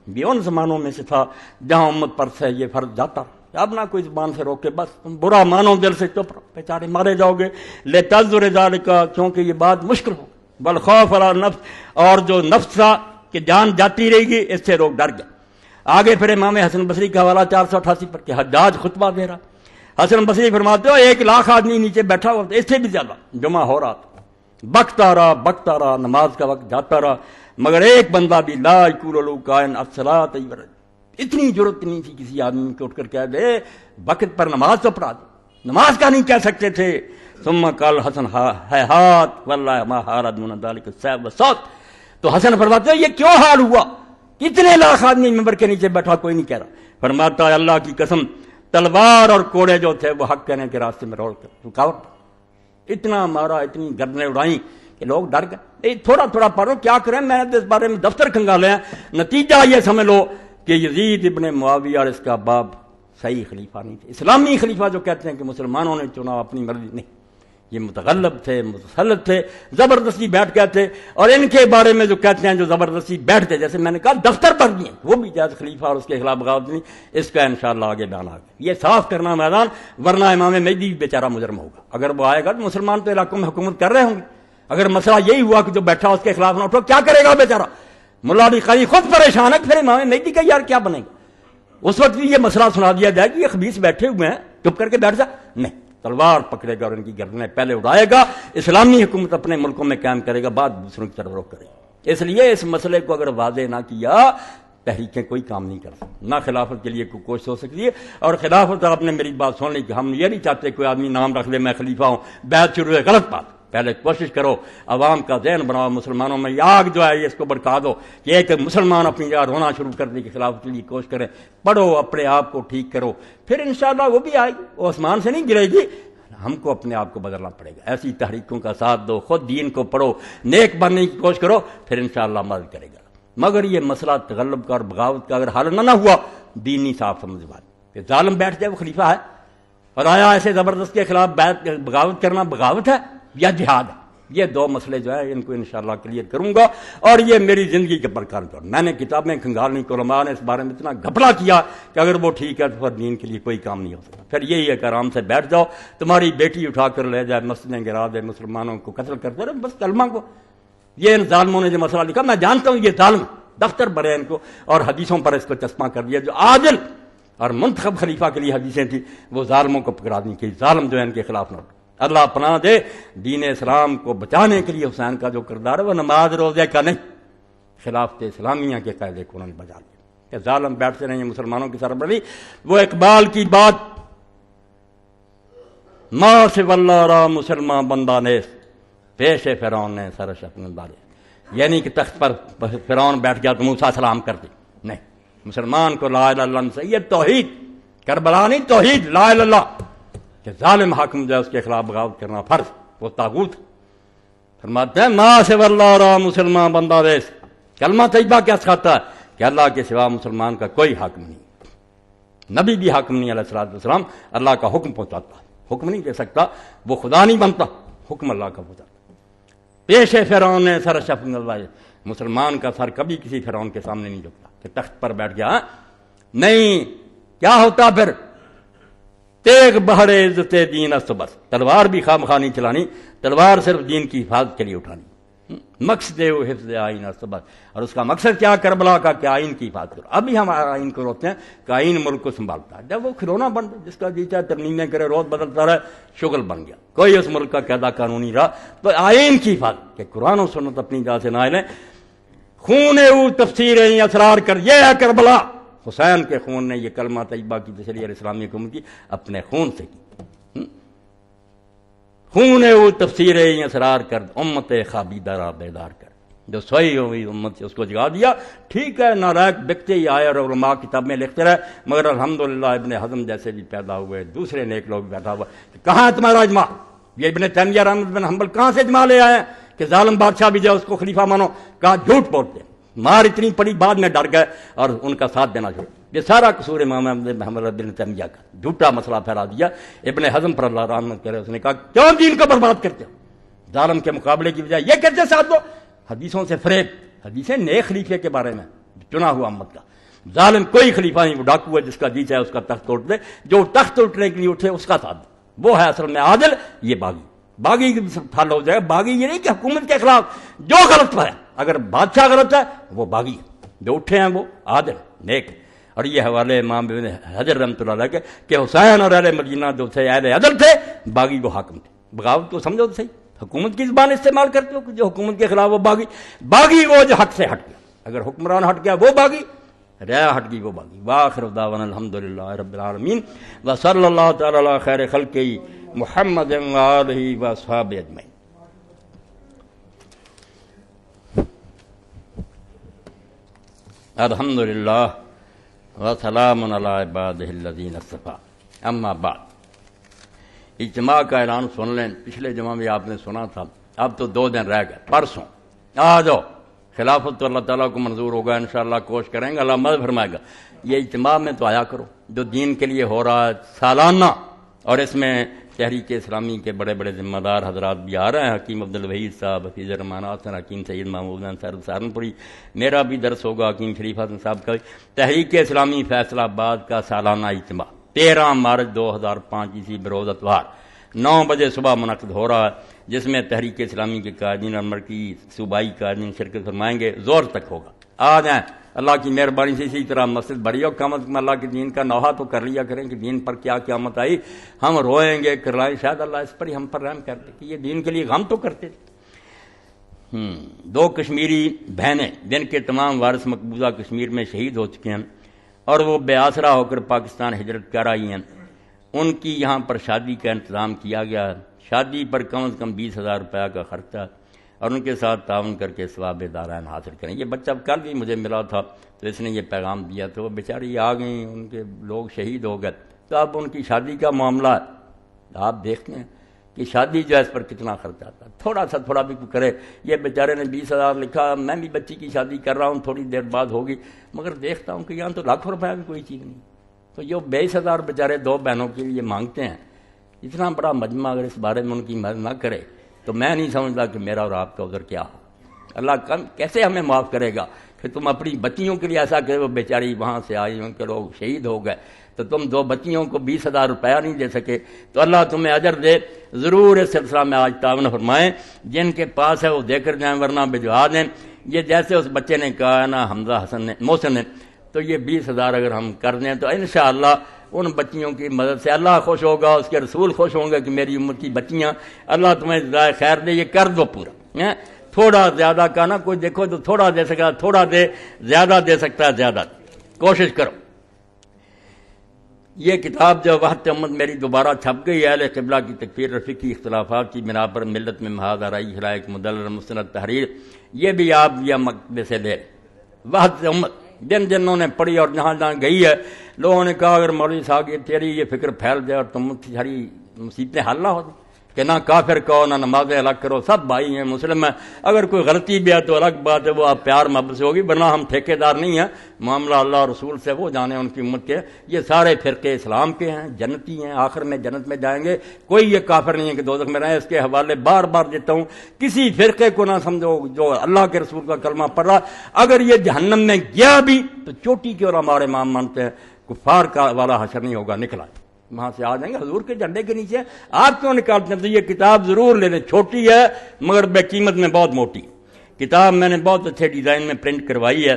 بھی ان زمانوں میں سے تھا جہاں امت پر سے یہ فرض جاتا. اب نہ کوئی زبان سے روکے، بس تم برا مانو، دل سے چپ رہو، بیچارے مارے جاؤ گے. لتذر ذلک، کیونکہ یہ بات مشکل ہو. بالخوف علی النفس، اور جو نفس تھا کہ جان جاتی رہے گی، اس سے لوگ ڈر گئے. آگے پھر امام حسن بصری کا حوالہ 488 پر کہ حجاج خطبہ دے رہا. حسن بصری فرماتے ہو 1,00,000 آدمی نیچے بیٹھا ہوا تھا، اس سے بھی زیادہ جمع ہو رہا تھا. بکتا رہا، نماز کا وقت جاتا رہا، مگر ایک بندہ بھی لا یقول لو کائن الصلاۃ. اتنی ضرورت نہیں تھی کسی آدمی کو اٹھ کر کہہ دے وقت پر نماز تو پڑھا دے، نماز کا نہیں کہہ سکتے تھے. ثم قال حسن ہیہات واللہ ما حارد من ذلک السیف والصوت. تو حسن فرماتے ہیں یہ کیوں حال ہوا، کتنے لاکھ آدمی ممبر کے نیچے بیٹھا، کوئی نہیں کہہ رہا. فرماتا ہے اللہ کی قسم، تلوار اور کوڑے جو تھے وہ حق کہنے کے راستے میں روڑ کر رکاوٹ. اتنا مارا، اتنی گردنیں اڑائیں کہ لوگ ڈر گئے. تھوڑا تھوڑا پڑھو، کیا کریں، میں نے اس بارے میں دفتر کھنگالے ہیں. نتیجہ یہ سمجھ لو کہ یزید ابن معاویہ اور اس کا باپ صحیح خلیفہ نہیں تھے. اسلامی خلیفہ جو کہتے ہیں کہ مسلمانوں نے چنا اپنی مرضی، نہیں، یہ متغلب تھے، متسلط تھے، زبردستی بیٹھ گئے تھے. اور ان کے بارے میں جو کہتے ہیں جو زبردستی بیٹھتے، جیسے میں نے کہا دفتر پر دیے، وہ بھی جائز خلیفہ اور اس کے خلاف بغاوت نہیں. اس کا انشاءاللہ آگے بیان آگے یہ صاف کرنا میدان، ورنہ امام مہدی بھی بیچارہ مجرم ہوگا. اگر وہ آئے گا تو مسلمان تو علاقوں میں حکومت کر رہے ہوں گے. اگر مسئلہ یہی ہوا کہ جو بیٹھا اس کے خلاف نہ اٹھو، کیا کرے گا بیچارہ؟ ملا علی قاری خود پریشان ہے، پھر امام مہدی کا یار کیا بنے گا؟ اس وقت بھی یہ مسئلہ سنا دیا جائے کہ یہ خبیث بیٹھے ہوئے ہیں، چپ کر کے بیٹھ جا. نہیں، تلوار پکڑے گا اور ان کی گردنیں پہلے اڑائے گا، اسلامی حکومت اپنے ملکوں میں قائم کرے گا، بعد دوسروں کی طرف رخ کرے گا. اس لیے اس مسئلے کو اگر واضح نہ کیا، تحریکیں کوئی کام نہیں کر سکتی، نہ خلافت کے لیے کوئی کوشش ہو سکتی ہے. اور خلافت، آپ نے میری بات سن لی کہ ہم یہ نہیں چاہتے کوئی آدمی نام رکھ لے میں خلیفہ ہوں، بیعت شروع ہے، غلط بات. پہلے کوشش کرو عوام کا ذہن بناؤ، مسلمانوں میں یہ آگ جو ہے یہ اس کو بڑکا دو کہ ایک مسلمان اپنی جگہ رونا شروع کرنے کے خلاف کے لیے کوشش کریں. پڑھو، اپنے آپ کو ٹھیک کرو، پھر انشاءاللہ وہ بھی آئے گی، وہ آسمان سے نہیں گرے گی. ہم کو اپنے آپ کو بدلنا پڑے گا. ایسی تحریکوں کا ساتھ دو، خود دین کو پڑھو، نیک بننے کی کوشش کرو، پھر انشاءاللہ مدد کرے گا. مگر یہ مسئلہ تغلب کا اور بغاوت کا اگر حل نہ ہوا، دینی صاف سمجھ بات کہ ظالم بیٹھ جائے وہ خلیفہ ہے، اور آیا ایسے زبردست کے خلاف بغاوت کرنا بغاوت ہے یا جہاد ہے. یہ دو مسئلے جو ہے ان کو انشاءاللہ کلیئر کروں گا، اور یہ میری زندگی کے پرکار پر میں نے کتابیں کھنگالنی، علماء نے اس بارے میں اتنا گھپلا کیا کہ اگر وہ ٹھیک ہے تو پھر دین کے لیے کوئی کام نہیں ہو سکتا. پھر یہی ہے کہ آرام سے بیٹھ جاؤ، تمہاری بیٹی اٹھا کر لے جائے، مسجدیں گرا دے، مسلمانوں کو قتل کرتے رہے، بس کلمہ کو. یہ ان ظالموں نے جو مسئلہ لکھا، میں جانتا ہوں یہ ظالم دفتر بھرے ان کو، اور حدیثوں پر اس کو چسپاں کر دیا. جو عادل اور منتخب خلیفہ کے لیے حدیثیں تھیں، وہ ظالموں کو پکڑا دیں کہ ظالم جو ہے ان کے خلاف نہ اٹھے. اللہ پناہ دے. دین اسلام کو بچانے کے لیے حسین کا جو کردار ہے وہ نماز روزے کا نہیں، خلافت اسلامیہ کے قاعدے کو انہوں نے بجا دیا کہ ظالم بیٹھتے رہے مسلمانوں کی سربراہی. وہ اقبال کی بات، ماں سے واللہ را مسلمان بندہ نیس، پیش فرعون نے سرش اپنے دارے. یعنی کہ تخت پر فرعون بیٹھ گیا تو موسیٰ سلام کر دی، نہیں. مسلمان کو لا الہ الا اللہ سے، یہ توحید، کربلا نہیں، توحید لا الہ الا اللہ، کہ ظالم حاکم جو ہے اس کے خلاف بغاوت کرنا فرض، وہ طاغوت. فرماتے ہیں ماں سے واللہ را مسلمان بندہ دیس. کلمہ طیبہ کیا سکھاتا ہے کہ اللہ کے سوا مسلمان کا کوئی حاکم نہیں، نبی بھی حاکم نہیں علیہ الصلوۃ والسلام. اللہ کا حکم پہنچاتا، حکم نہیں دے سکتا، وہ خدا نہیں بنتا، حکم اللہ کا پہنچاتا. پیش فرعون نے سر شف اللہ، مسلمان کا سر کبھی کسی فرعون کے سامنے نہیں جھکتا کہ تخت پر بیٹھ گیا. نہیں، کیا ہوتا پھر؟ تیغ بہڑے عزت دین است بس. تلوار بھی خواہ مخواہ نہیں چلانی، تلوار صرف دین کی حفاظت کے لیے اٹھانی. مقصد وہ حفظ آئین است بس. اور اس کا مقصد کیا کربلا کا کہ آئین کی حفاظت کرو. ابھی ہم آئین کو روکتے ہیں کہ آئین ملک کو سنبھالتا ہے. جب وہ کھلونا بن جس کا جی چاہے ترمیمیں کرے، روز بدلتا رہے، شغل بن گیا، کوئی اس ملک کا قاعدہ قانونی رہا. تو آئین کی حفاظت کہ قرآن و سنت اپنی جگہ سے نہ لیں. خون او تفسیر اسرار کر، یہ ہے کربلا. حسین کے خون نے یہ کلمہ طیبہ کی تشریح اسلامی حکومت کی اپنے خون سے کی. خون او تفسیر اسرار کر، امت خوابیدہ را بیدار کر. جو سوئی ہوئی امت سے اس کو جگا دیا. ٹھیک ہے، نالائق بکتے ہی آئے اور علماء کتاب میں لکھتے رہے، مگر الحمدللہ ابن حزم جیسے بھی پیدا ہوئے، دوسرے نیک لوگ بھی پیدا ہوئے. کہاں ہے تمہارا اجماع؟ یہ ابن تیمیہ احمد بن حنبل کہاں سے اجماع لے آئے کہ ظالم بادشاہ بھی جائے اس کو خلیفہ مانو؟ کہا جھوٹ بولتے ہیں. مار اتنی پڑی، بعد میں ڈر گئے اور ان کا ساتھ دینا چھوڑا. یہ سارا قصور امام محمد بن تیمیہ کا، جھوٹا مسئلہ پھیلا دیا. ابن حزم پر اللہ رحمت کرے، اس نے کہا کیوں دین کو برباد کرتے ہو؟ ظالم کے مقابلے کی بجائے یہ کیسے ساتھ دو؟ حدیثوں سے فریب، حدیثیں نیک خلیفے کے بارے میں چنا ہوا امت کا. ظالم کوئی خلیفہ نہیں، وہ ڈاکو ہے جس کا جی چاہے اس کا تخت توڑ دے. جو تخت توڑنے کے لیے اٹھے اس کا ساتھ دے، وہ ہے اصل میں عادل. یہ باغی، باغی پھل ہو جائے. باغی یہ نہیں کہ حکومت کے خلاف جو غلط ہے، اگر بادشاہ غلط ہے وہ باغی ہے، جو اٹھے ہیں وہ عادل نیک. اور یہ حوالے امام ابن حجر رحمۃ اللہ علیہ کہ حسین اور اہل مدینہ جو تھے اہل عدل تھے، باغی وہ حاکم تھے. بغاوت کو سمجھو تو صحیح، حکومت کی زبان استعمال کرتے ہو کہ جو حکومت کے خلاف وہ باغی. باغی وہ جو حق سے ہٹ گیا، اگر حکمران ہٹ گیا وہ باغی، رعایا ہٹ گئی وہ باغی. وآخر دعوانا الحمدللہ رب العالمین وصلی اللہ تعالی علی خیر خلقہ محمد وآلہ واصحابہ اجمعین. الحمدللہ وسلام علی عبادہ الذین اصطفیٰ. اما بعد، اجتماع کا اعلان سن لیں. پچھلے جمعہ میں آپ نے سنا تھا، اب تو 2 دن رہ گئے. پرسوں آ جاؤ، خلافت تو اللہ تعالیٰ کو منظور ہوگا، انشاءاللہ کوشش کریں گے، اللہ مدد فرمائے گا. یہ اجتماع میں تو آیا کرو جو دین کے لیے ہو رہا ہے سالانہ، اور اس میں تحریک اسلامی کے بڑے بڑے ذمہ دار حضرات بھی آ رہے ہیں، حکیم عبدالوحید صاحب، حفیظ الرحمان حسن، حکیم سید محمود حسن سہارنپوری، میرا بھی درس ہوگا حکیم شریف حسن صاحب کا۔ تحریک اسلامی فیصل آباد کا سالانہ اجتماع 13 مارچ 2005 عیسوی بروز اتوار 9 بجے صبح منعقد ہو رہا ہے، جس میں تحریک اسلامی کے قائدین اور مرکزی صوبائی قائدین شرکت فرمائیں گے، زور تک ہوگا۔ آ جائیں، اللہ کی مہربانی سے اسی طرح مسجد بھری ہو، کم از کم اللہ کے دین کا نوحہ تو کر لیا کریں کہ دین پر کیا قیامت آئی، ہم روئیں گے کرلائیں، شاید اللہ اس پر ہی ہم پر رحم کرتے کہ یہ دین کے لیے غم تو کرتے تھے۔ 2 کشمیری بہنیں جن کے تمام وارث مقبوضہ کشمیر میں شہید ہو چکے ہیں اور وہ بے آسرا ہو کر پاکستان ہجرت کر آئی ہیں، ان کی یہاں پر شادی کا انتظام کیا گیا ہے۔ شادی پر کم از کم 20,000 روپیہ کا خرچہ اور ان کے ساتھ تعاون کر کے ثواب دارین حاصل کریں۔ یہ بچہ کل بھی مجھے ملا تھا تو اس نے یہ پیغام دیا، تو وہ بیچاری آ گئیں، ان کے لوگ شہید ہو گئے، تو اب ان کی شادی کا معاملہ ہے۔ آپ دیکھتے ہیں کہ شادی جو ہے اس پر کتنا خرچ آتا ہے، تھوڑا بھی کرے۔ یہ بیچارے نے 20,000 لکھا، میں بھی بچی کی شادی کر رہا ہوں، تھوڑی دیر بعد ہوگی، مگر دیکھتا ہوں کہ یہاں تو لاکھوں روپیہ بھی کوئی چیز نہیں۔ تو یہ 22,000 بیچارے 2 بہنوں کے لیے مانگتے ہیں۔ اتنا بڑا مجمع اگر اس بارے میں ان کی مدد نہ کرے تو میں نہیں سمجھتا کہ میرا اور آپ کا عذر کیا ہو۔ اللہ کیسے ہمیں معاف کرے گا کہ تم اپنی بچیوں کے لیے ایسا کرے، وہ بیچاری وہاں سے آئی، ان کے لوگ شہید ہو گئے، تو تم 2 بچیوں کو 20,000 روپیہ نہیں دے سکے، تو اللہ تمہیں اجر دے۔ ضرور اس سلسلہ میں آج تعاون فرمائیں، جن کے پاس ہے وہ دے کر جائیں ورنہ بھجوا دیں۔ یہ جیسے اس بچے نے کہا ہے نا، حمزہ حسن نے، محسن نے، تو یہ 20,000 اگر ہم کر دیں تو انشاءاللہ ان بچیوں کی مدد سے اللہ خوش ہوگا، اس کے رسول خوش ہوں گے کہ میری امت کی بچیاں، اللہ تمہیں جزائے خیر دے۔ یہ کر دو پورا، تھوڑا زیادہ کا نہ کوئی دیکھو تو تھوڑا دے سکتا، تھوڑا دے، زیادہ دے سکتا ہے زیادہ دے، کوشش کرو۔ یہ کتاب جو وحدت امت میری دوبارہ چھپ گئی ہے، اہل قبلہ کی تکفیر اور فقہی اختلافات کی بنا پر ملت میں محاذ آرائی حرائق مدلل مستند تحریر، یہ بھی آپ یہ مکتبے سے لے۔ وحدت امت جنہوں نے پڑھی اور جہاں جہاں گئی ہے، لوگوں نے کہا اگر مولوی صاحب یہ تیری یہ فکر پھیل جائے اور تم ساری مصیبتیں حل نہ ہو جائیں کہ نہ کافر کہو نہ نمازیں الگ کرو، سب بھائی ہیں، مسلم ہیں، اگر کوئی غلطی بھی ہے تو الگ بات ہے، وہ آپ پیار محبت سے ہوگی، ورنہ ہم ٹھیکے دار نہیں ہیں، معاملہ اللہ اور رسول سے، وہ جانے ان کی امت کے۔ یہ سارے فرقے اسلام کے ہیں، جنتی ہیں، آخر میں جنت میں جائیں گے، کوئی یہ کافر نہیں ہے کہ دوزخ میں رہیں۔ اس کے حوالے بار بار دیتا ہوں، کسی فرقے کو نہ سمجھو جو اللہ کے رسول کا کلمہ پڑھ رہا، اگر یہ جہنم میں گیا بھی تو چوٹی کے علماء اور امام مانتے ہیں، کفار کا والا حشر نہیں ہوگا، نکلا وہاں سے آ جائیں گے حضور کے جھنڈے کے نیچے۔ آپ کیوں نکالتے ہیں؟ تو یہ کتاب ضرور لے لیں، چھوٹی ہے مگر بے قیمت میں بہت موٹی کتاب، میں نے بہت اچھے ڈیزائن میں پرنٹ کروائی ہے۔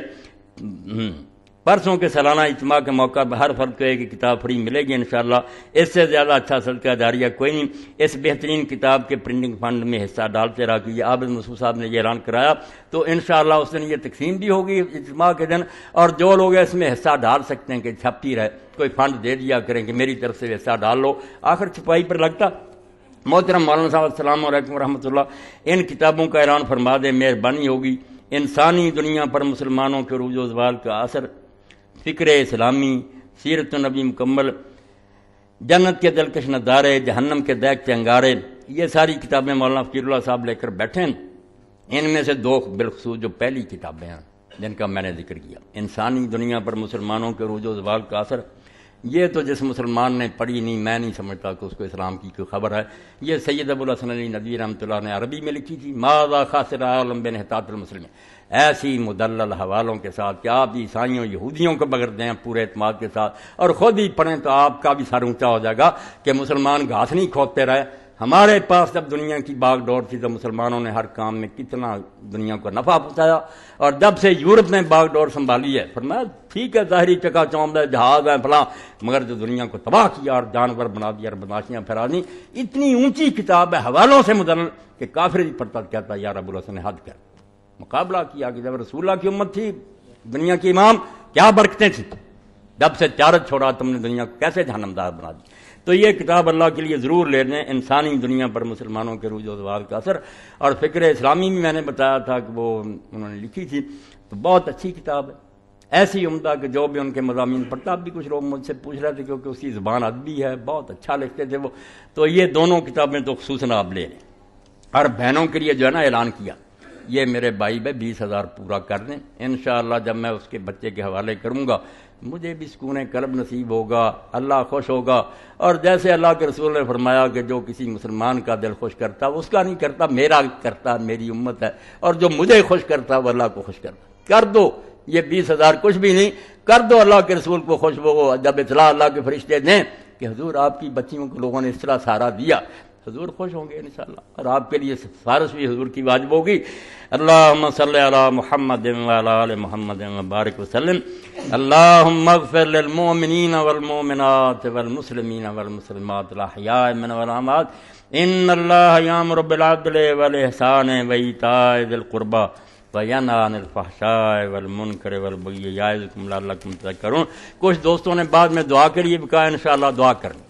پرسوں کے سالانہ اجتماع کے موقع پر ہر فرد کو ایک کتاب فری ملے گی انشاءاللہ، اس سے زیادہ اچھا صدقہ جاریہ کوئی نہیں۔ اس بہترین کتاب کے پرنٹنگ فنڈ میں حصہ ڈالتے رہا کہ یہ عابد مسعود صاحب نے یہ اعلان کرایا، تو انشاءاللہ اس دن یہ تقسیم بھی ہوگی اجتماع کے دن، اور جو لوگ اس میں حصہ ڈال سکتے ہیں کہ چھپتی رہے، کوئی فنڈ دے دیا کریں کہ میری طرف سے حصہ ڈال لو، آخر چھپائی پر لگتا۔ محترم مولانا صاحب السلام علیکم ورحمۃ اللہ، ان کتابوں کا اعلان فرما دے، مہربانی ہوگی۔ انسانی دنیا پر مسلمانوں کے عروج و زوال کا اثر، فکر اسلامی، سیرت النبی مکمل، جنت کے دلکش نظارے، جہنم کے دیکھتے انگارے، یہ ساری کتابیں مولانا فقیر اللہ صاحب لے کر بیٹھے ہیں۔ ان میں سے 2 بالخصوص جو پہلی کتابیں ہیں جن کا میں نے ذکر کیا، انسانی دنیا پر مسلمانوں کے عروج و زوال کا اثر، یہ تو جس مسلمان نے پڑھی نہیں، میں نہیں سمجھتا کہ اس کو اسلام کی کوئی خبر ہے۔ یہ سید ابو الحسن علی ندوی رحمۃ اللہ نے عربی میں لکھی تھی، ماذا خاسر عالم بانحطاط المسلمین، ایسی مدلل حوالوں کے ساتھ کہ آپ عیسائیوں یہودیوں کو بغیر دیں پورے اعتماد کے ساتھ، اور خود ہی پڑھیں تو آپ کا بھی سر اونچا ہو جائے گا کہ مسلمان گھاس نہیں کھودتے رہے۔ ہمارے پاس جب دنیا کی باغ ڈور تھی تو مسلمانوں نے ہر کام میں کتنا دنیا کو نفع پہنچایا، اور جب سے یورپ نے باغ ڈور سنبھالی ہے، فرمایا ٹھیک ہے ظاہری چکا چوند ہے، جہاز ہے فلاں، مگر جو دنیا کو تباہ کیا اور جانور بنا دیا اور بدماشیاں پھیلا دی، اتنی اونچی کتاب ہے حوالوں سے مدلل کہ کافر ہی پڑھتا کہتا یار ابو الحسن نے حد کر مقابلہ کیا کہ جب رسول اللہ کی امت تھی، دنیا کی امام، کیا برکتیں تھیں، جب سے تجارت چھوڑا تم نے دنیا کو کیسے جہنمدار بنا دی۔ تو یہ کتاب اللہ کے لیے ضرور لے لیں، انسانی دنیا پر مسلمانوں کے عروج و زوال کا اثر، اور فکر اسلامی بھی میں نے بتایا تھا کہ وہ انہوں نے لکھی تھی، تو بہت اچھی کتاب ہے، ایسی عمدہ کہ جو بھی ان کے مضامین پڑھتا، اب بھی کچھ لوگ مجھ سے پوچھ رہے تھے کیونکہ اس کی زبان ادبی ہے، بہت اچھا لکھتے تھے وہ، تو یہ دونوں کتابیں تو خصوصاً آپ لے لیں۔ اور بہنوں کے لیے جو ہے نا اعلان کیا، یہ میرے بھائی 20,000 پورا کر دیں انشاءاللہ، جب میں اس کے بچے کے حوالے کروں گا مجھے بھی سکون قلب نصیب ہوگا، اللہ خوش ہوگا۔ اور جیسے اللہ کے رسول نے فرمایا کہ جو کسی مسلمان کا دل خوش کرتا وہ اس کا نہیں کرتا، میرا کرتا، میری امت ہے، اور جو مجھے خوش کرتا وہ اللہ کو خوش کرتا۔ کر دو، یہ 20,000 کچھ بھی نہیں، کر دو اللہ کے رسول کو خوش۔ وہ جب اطلاع اللہ کے فرشتے دیں کہ حضور آپ کی بچیوں کو لوگوں نے اس طرح سہارا دیا، حضور خوش ہوں گے انشاءاللہ، اور آپ کے لیے سفارش بھی حضور کی واجب ہوگی۔ اللہم صلی علی محمد وعلی آل محمد وبارک وسلم۔ اللہم اغفر للمؤمنین والمؤمنات والمسلمین والمسلمات الاحیاء منهم والاموات، ان اللہ یامر بالعدل والاحسان وایتاء ذی القربى وینہی عن الفحشاء والمنکر والبغی یعظکم لعلکم تذکرون۔ کچھ دوستوں نے بعد میں دعا کے لیے بھی کہا، انشاءاللہ دعا کریں۔